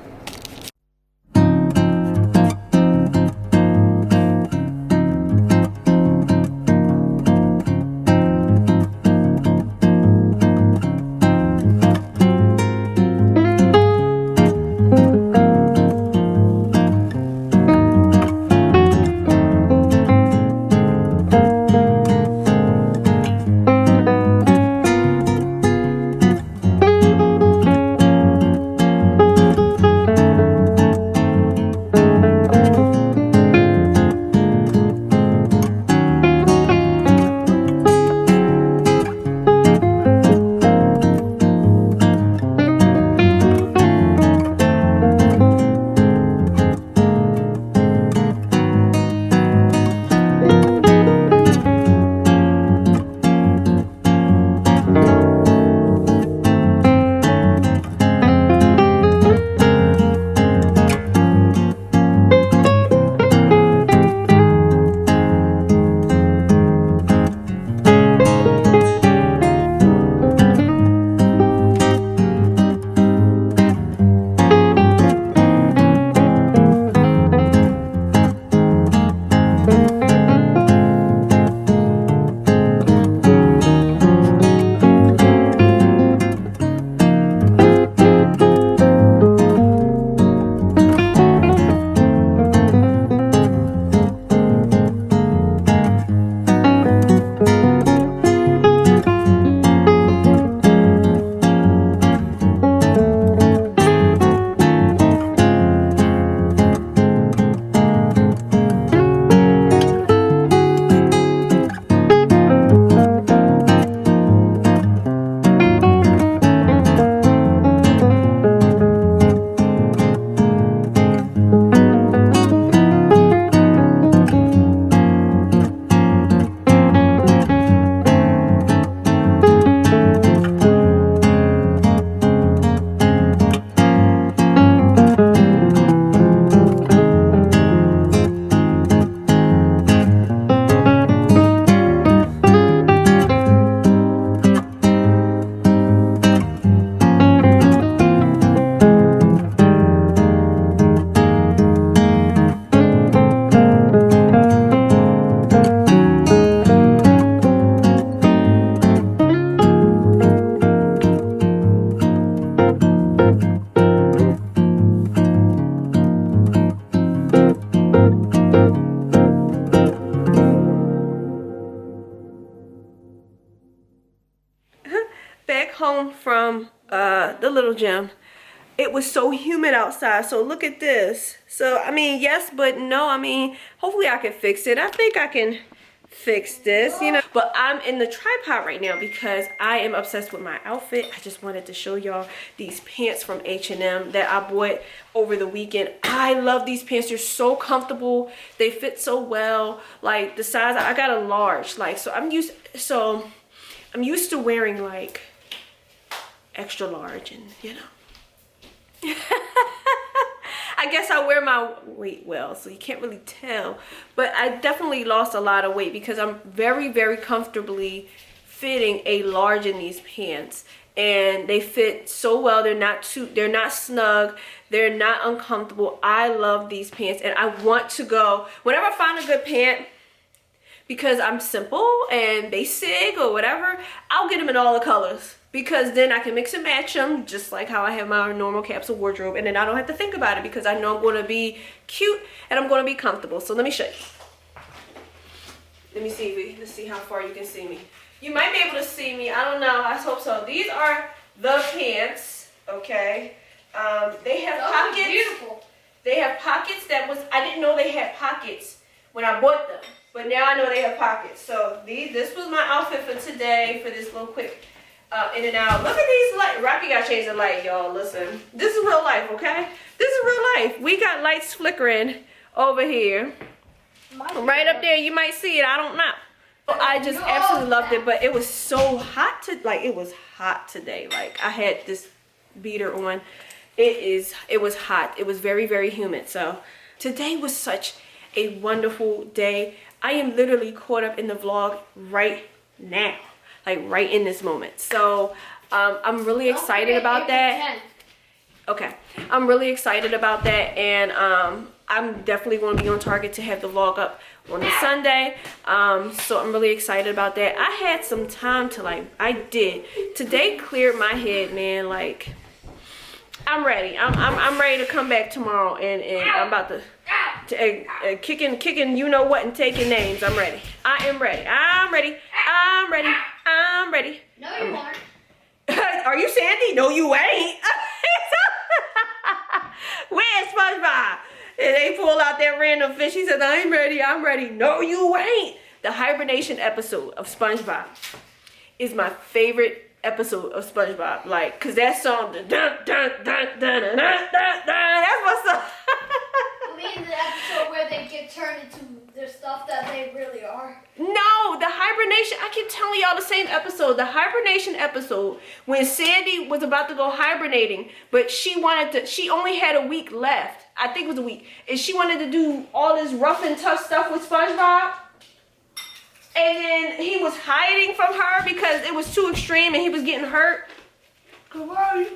Speaker 1: little gem. It was so humid outside, so look at this. So, I mean, yes, but no. I mean, hopefully I can fix it. I think I can fix this, you know. But I'm in the tripod right now because I am obsessed with my outfit. I just wanted to show y'all these pants from H&M that I bought over the weekend. I love these pants. They're so comfortable. They fit so well. Like, the size, I got a large. Like, so I'm used to wearing, like, extra large and, you know. I guess I wear my weight well, so you can't really tell. But I definitely lost a lot of weight because I'm very, very comfortably fitting a large in these pants. And they fit so well. They're not snug. They're not uncomfortable. I love these pants, and I want to go whenever I find a good pant, because I'm simple and basic or whatever, I'll get them in all the colors. Because then I can mix and match them just like how I have my normal capsule wardrobe. And then I don't have to think about it because I know I'm going to be cute and I'm going to be comfortable. So let me show you. Let me see. Let's see how far you can see me. You might be able to see me. I don't know. I hope so. These are the pants. Okay. They have pockets. Beautiful. They have pockets I didn't know they had pockets when I bought them. But now I know they have pockets. So this was my outfit for today for this little quick in and out. Look at these lights. Rocky got changed the light, y'all. Listen, this is real life, okay? This is real life. We got lights flickering over here. Right up there. You might see it. I don't know. I just absolutely loved it, but it was so hot it was hot today. Like, I had this beater on. It was hot. It was very, very humid. So today was such a wonderful day. I am literally caught up in the vlog right now. Like right in this moment. So I'm really excited about that. Okay, I'm really excited about that, and I'm definitely going to be on target to have the vlog up on a Sunday. So I'm really excited about that. I had some time to today cleared my head, man. Like, I'm ready. I'm ready to come back tomorrow, and I'm about to kicking you know what and taking names. I'm ready. I am ready. I'm ready. I'm ready. I'm ready.
Speaker 3: No, you aren't.
Speaker 1: Are you Sandy? No, you ain't. Where's SpongeBob? And they pull out that random fish. He says, I'm ready. I'm ready. No, you ain't. The hibernation episode of SpongeBob is my favorite episode of SpongeBob. Like, cause that song, dun dun dun dun dun dun dun dun. That's my song.
Speaker 3: You mean the episode where they get turned into the stuff that they really are?
Speaker 1: No, the hibernation. I keep telling y'all the same episode. The hibernation episode when Sandy was about to go hibernating, but she only had a week left. I think it was a week. And she wanted to do all this rough and tough stuff with SpongeBob. And then he was hiding from her because it was too extreme and he was getting hurt. Karate.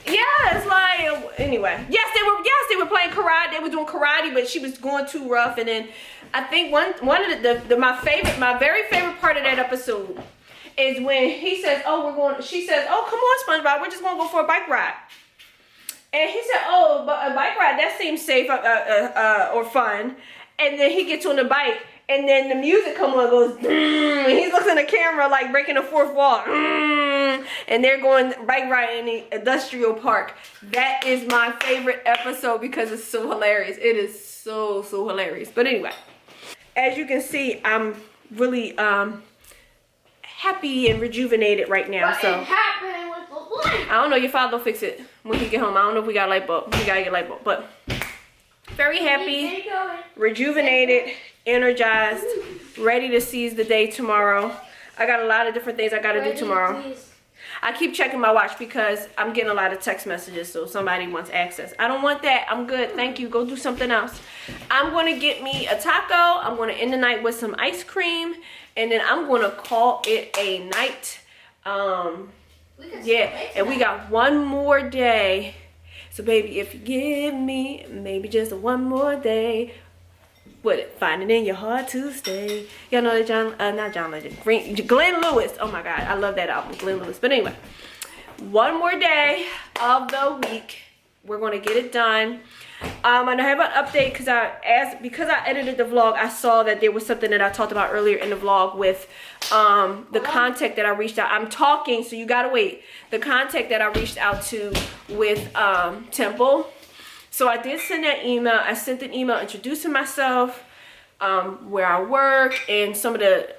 Speaker 1: Yeah, it's like, anyway. Yes, they were playing karate. They were doing karate, but she was going too rough. And then I think one of my very favorite part of that episode is when she says, oh, come on, SpongeBob, we're just gonna go for a bike ride. And he said, oh, but a bike ride, that seems safe or fun. And then he gets on the bike, and then the music comes on and goes, and he looks in the camera like breaking the fourth wall. And they're going bike riding in the industrial park. That is my favorite episode because it's so hilarious. It is so hilarious. But anyway, as you can see, I'm really happy and rejuvenated right now.
Speaker 3: What is happening with the light?
Speaker 1: I don't know. Your father will fix it when he get home. I don't know if we got a light bulb. We gotta get a light bulb. But very happy, rejuvenated, energized, ready to seize the day tomorrow. I got a lot of different things I gotta do tomorrow.
Speaker 3: Please.
Speaker 1: I keep checking my watch because I'm getting a lot of text messages, so somebody wants access. I don't want that. I'm good. Thank you. Go do something else. I'm going to get me a taco. I'm going to end the night with some ice cream, and then I'm going to call it a night. Yeah, and we got one more day. So, baby, if you give me maybe just one more day, find it in your heart to stay. Y'all know that not John Legend, Glenn Lewis. Oh my God, I love that album, Glenn Lewis. But anyway, one more day of the week, We're going to get it done. And I have an update because I edited the vlog. I saw that there was something that I talked about earlier in the vlog with the contact that I reached out. I'm talking, so you gotta wait. The contact that I reached out to with Temple. So I did send that email. I sent an email introducing myself, where I work, and some of the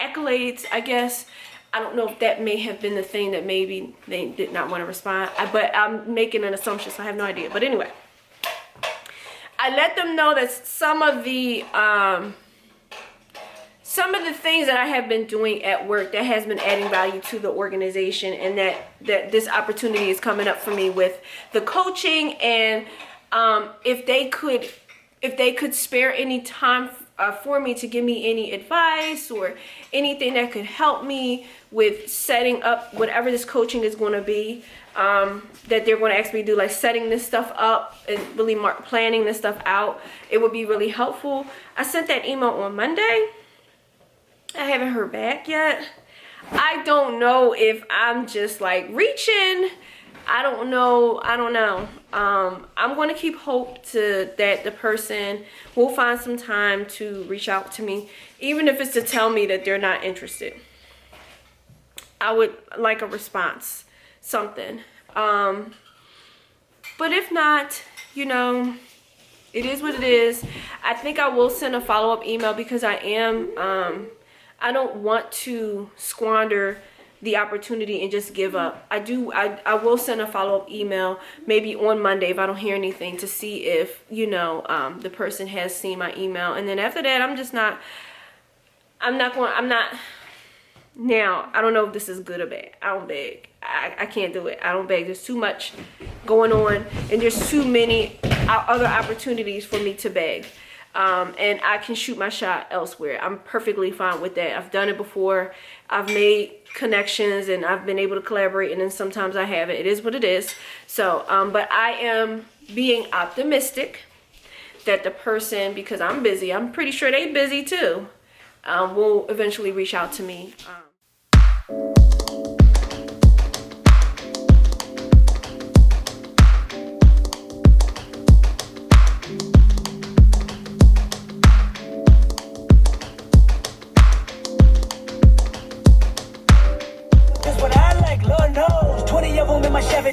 Speaker 1: accolades, I guess. I don't know if that may have been the thing that maybe they did not want to respond, but I'm making an assumption, so I have no idea. But anyway, I let them know that some of the things that I have been doing at work that has been adding value to the organization, and that this opportunity is coming up for me with the coaching, and if they could spare any time for me to give me any advice or anything that could help me with setting up whatever this coaching is going to be, that they're going to ask me to do, like setting this stuff up and really planning this stuff out, it would be really helpful. I sent that email on Monday. I haven't heard back yet. I don't know if I'm just like reaching. I don't know. I'm going to keep hope that the person will find some time to reach out to me, even if it's to tell me that they're not interested. I would like a response, something. But if not, you know, it is what it is. I think I will send a follow-up email because I I don't want to squander the opportunity and just give up. I will send a follow-up email maybe on Monday if I don't hear anything, to see if, you know, the person has seen my email. And then after that, now, I don't know if this is good or bad. I don't beg. I can't do it. I don't beg. There's too much going on, and there's too many other opportunities for me to beg. And I can shoot my shot elsewhere. I'm perfectly fine with that. I've done it before. I've made connections and I've been able to collaborate, and then sometimes I haven't. It is what it is. So, but I am being optimistic that the person, because I'm busy, I'm pretty sure they busy too, will eventually reach out to me.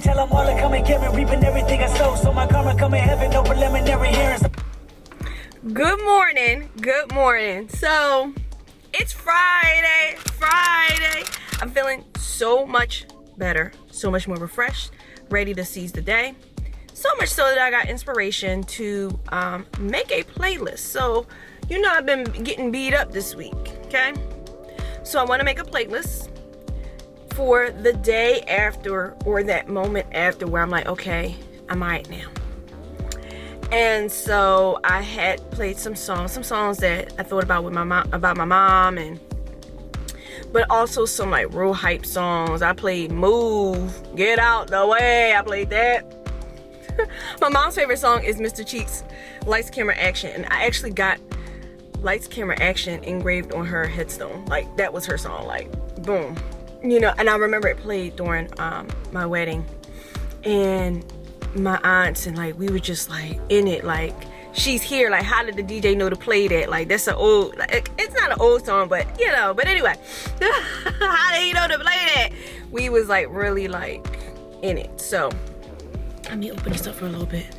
Speaker 4: Tell them all to come and get me, reaping everything I sow. So my karma come in heaven, no preliminary hearings.
Speaker 1: Good morning. Good morning. So it's Friday. I'm feeling so much better, so much more refreshed, ready to seize the day. So much so that I got inspiration to make a playlist. So, you know, I've been getting beat up this week, okay? So I want to make a playlist for the day after, or that moment after, where I'm like, okay, I'm alright now. And so I had played some songs that I thought about with my mom, and but also some like real hype songs. I played Move, Get Out the Way. I played that. My mom's favorite song is Mr. Cheeks, Lights, Camera, Action, and I actually got Lights, Camera, Action engraved on her headstone. Like, that was her song, like, boom. You know, and I remember it played during my wedding, and my aunts and like we were just like in it, like, she's here, like, how did the DJ know to play that? Like, that's an old, like, it's not an old song, but you know, but anyway, how did he know to play that? We was like really like in it. So let me open this up for a little bit.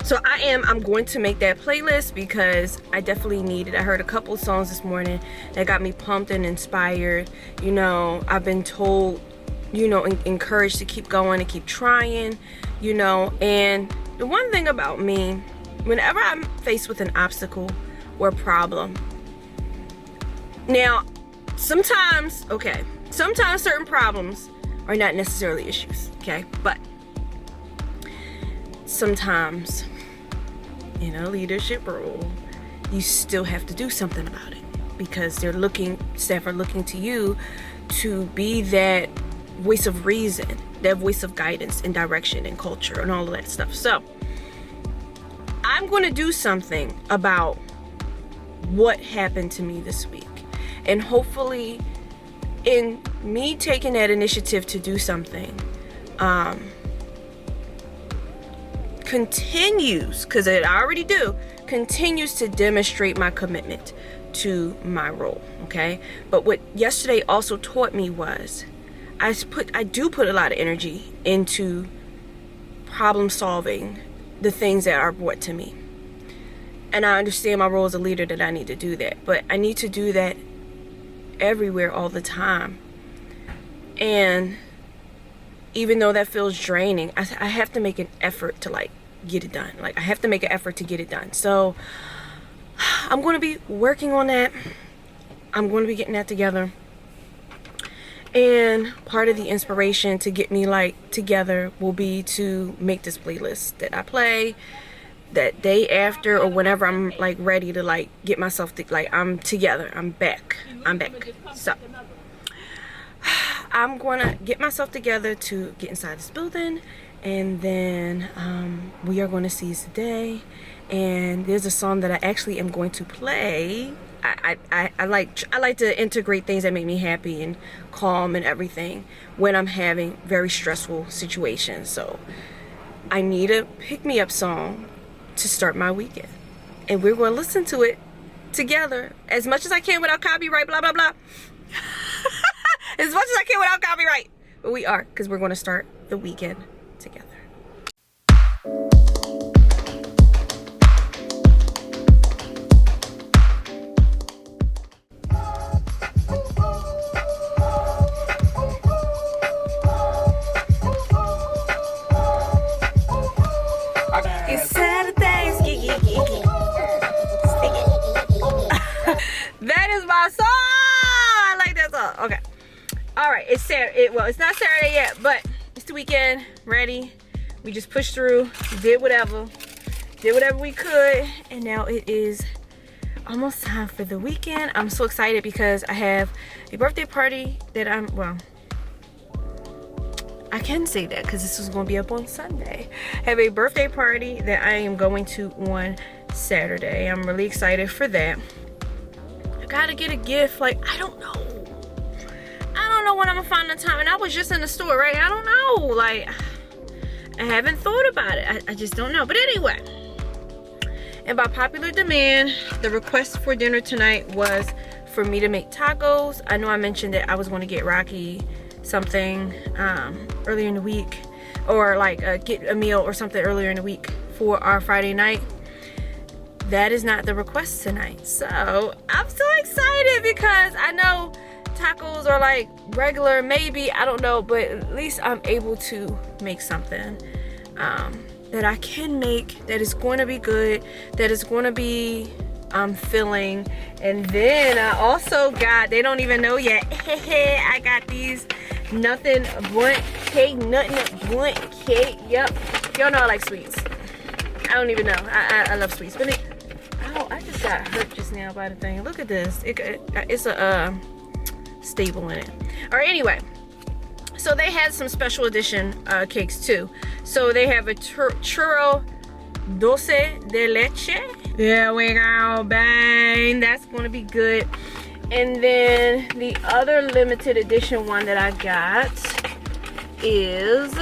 Speaker 1: So I'm going to make that playlist because I definitely need it. I heard a couple songs this morning that got me pumped and inspired. You know, I've been told, you know, encouraged to keep going and keep trying, you know. And the one thing about me, whenever I'm faced with an obstacle or a problem, now, sometimes certain problems are not necessarily issues, okay? But sometimes in a leadership role, you still have to do something about it, because staff are looking to you to be that voice of reason, that voice of guidance and direction and culture and all of that stuff. So I'm going to do something about what happened to me this week, and hopefully in me taking that initiative to do something, continues, because it already do, continues to demonstrate my commitment to my role. Okay, but what yesterday also taught me was I do put a lot of energy into problem solving the things that are brought to me, and I understand my role as a leader that I need to do that, but I need to do that everywhere all the time. And even though that feels draining, I have to make an effort to like get it done. Like, I have to make an effort to get it done. So I'm going to be working on that. I'm going to be getting that together. And part of the inspiration to get me like together will be to make this playlist that I play that day after, or whenever I'm like ready to like get myself like I'm together, I'm back. So I'm gonna get myself together to get inside this building, and then we are going to seize the day. And there's a song that I actually am going to play. I like to integrate things that make me happy and calm and everything when I'm having very stressful situations. So I need a pick-me-up song to start my weekend, and we're going to listen to it together as much as I can without copyright, blah blah blah. As much as I can without copyright, but we are, because we're going to start the weekend together. It's Saturday. That is my song. I like that song. Okay. All right. It's Saturday. Well, it's not Saturday yet, but it's the weekend. Ready? We just pushed through. Did whatever we could, and now it is almost time for the weekend. I'm so excited because I have a birthday party that I can say that because this is going to be up on Sunday. I have a birthday party that I am going to on Saturday. I'm really excited for that. I gotta get a gift. Like, I don't know when I'm gonna find the time. And I was just in the store, right? I don't know. Like, I haven't thought about it. I just don't know. But anyway, and by popular demand, the request for dinner tonight was for me to make tacos. I know I mentioned that I was going to get Rocky something earlier in the week, or like get a meal or something earlier in the week for our Friday night. That is not the request tonight. So I'm so excited because I know tacos are like regular, maybe, I don't know, but at least I'm able to make something that I can make, that is going to be good, that is going to be filling. And then I also got, they don't even know yet, I got these nothing blunt cake. Yep, y'all know I like sweets. I don't even know, I love sweets. But I just got hurt just now by the thing. Look at this, it's a staple in it. All right, anyway, so they had some special edition cakes too. So they have a churro dulce de leche. There we go, bang, that's gonna be good. And then the other limited edition one that I got is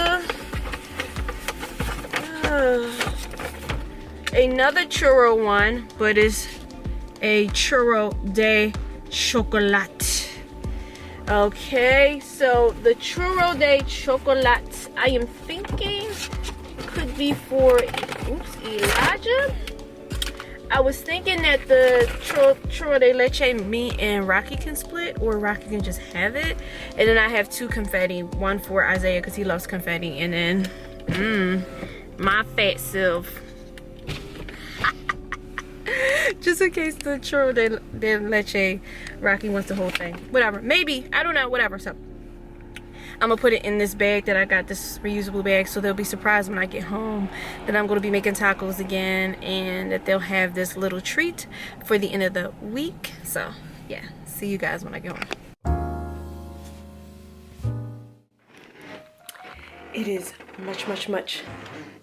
Speaker 1: another churro one, but it's a churro de chocolate. Okay, so the churro de chocolate, I am thinking could be for Elijah. I was thinking that the churro de leche, me and Rocky can split, or Rocky can just have it. And then I have two confetti, one for Isaiah because he loves confetti, and then my fat self. Just in case the churro de leche, Rocky wants the whole thing. Whatever, maybe, I don't know, whatever. So I'm gonna put it in this bag that I got, this reusable bag, so they'll be surprised when I get home that I'm gonna be making tacos again, and that they'll have this little treat for the end of the week. So yeah, see you guys when I get home. It is much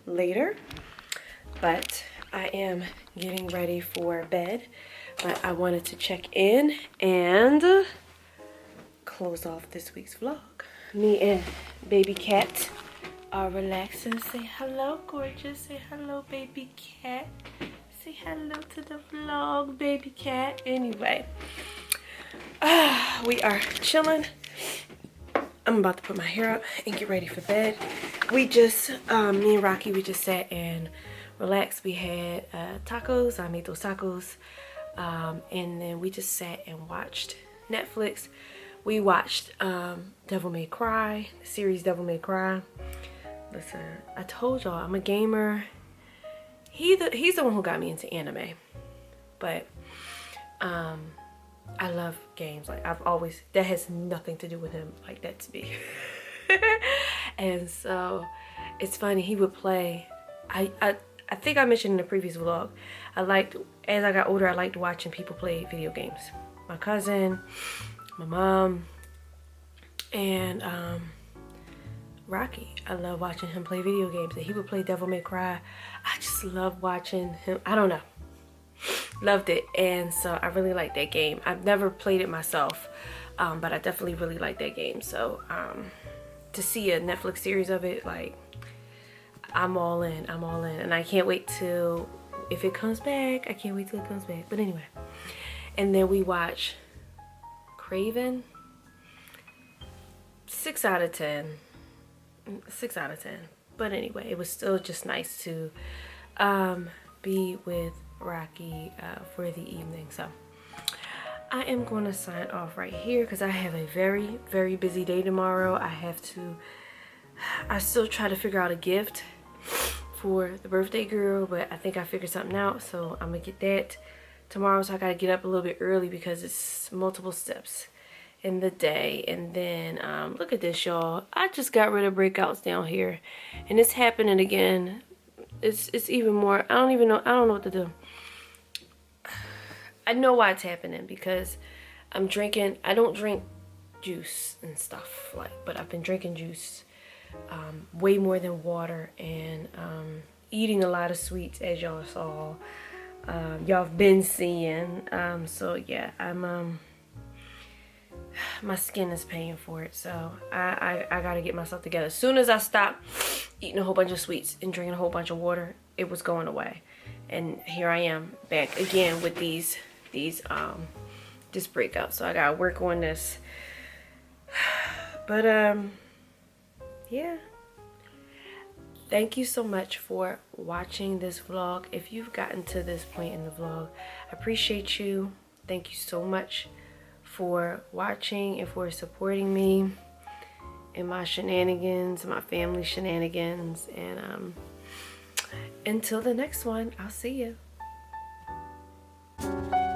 Speaker 1: later, but I am getting ready for bed. But I wanted to check in and close off this week's vlog. Me and baby cat are relaxing. Say hello, gorgeous. Say hello, baby cat. Say hello to the vlog, baby cat. Anyway, we are chilling. I'm about to put my hair up and get ready for bed. We just, me and Rocky, we just sat and relaxed. We had tacos. I made those tacos. And then we just sat and watched Netflix. We watched Devil May Cry, the series Devil May Cry. Listen, I told y'all I'm a gamer. He's the one who got me into anime. But I love games. Like I've always, that has nothing to do with him like that to me. And so it's funny, he would play. I think I mentioned in the previous vlog, as I got older, I liked watching people play video games. My cousin, my mom, and Rocky. I love watching him play video games. And he would play Devil May Cry. I just love watching him. I don't know. Loved it. And so I really like that game. I've never played it myself, but I definitely really like that game. So to see a Netflix series of it, like, I'm all in. I'm all in. And I can't wait till, if it comes back, I can't wait till it comes back. But anyway. And then we watch Craven. 6 out of 10. 6 out of 10. But anyway, it was still just nice to be with Rocky for the evening. So I am going to sign off right here because I have a very, very busy day tomorrow. I still try to figure out a gift for the birthday girl, but I think I figured something out, so I'm gonna get that tomorrow. So I gotta get up a little bit early because it's multiple steps in the day. And then look at this, y'all. I just got rid of breakouts down here, and it's happening again. It's even more. I don't know what to do. I know why it's happening, because I'm drinking. I don't drink juice and stuff, but I've been drinking juice way more than water, and eating a lot of sweets, as y'all saw. Y'all have been seeing. So yeah, my skin is paying for it. So I gotta get myself together. As soon as I stop eating a whole bunch of sweets and drinking a whole bunch of water, it was going away. And here I am back again with this breakout. So I gotta work on this. But yeah. Thank you so much for watching this vlog. If you've gotten to this point in the vlog, I appreciate you. Thank you so much for watching and for supporting me in my shenanigans, my family shenanigans. And until the next one, I'll see you.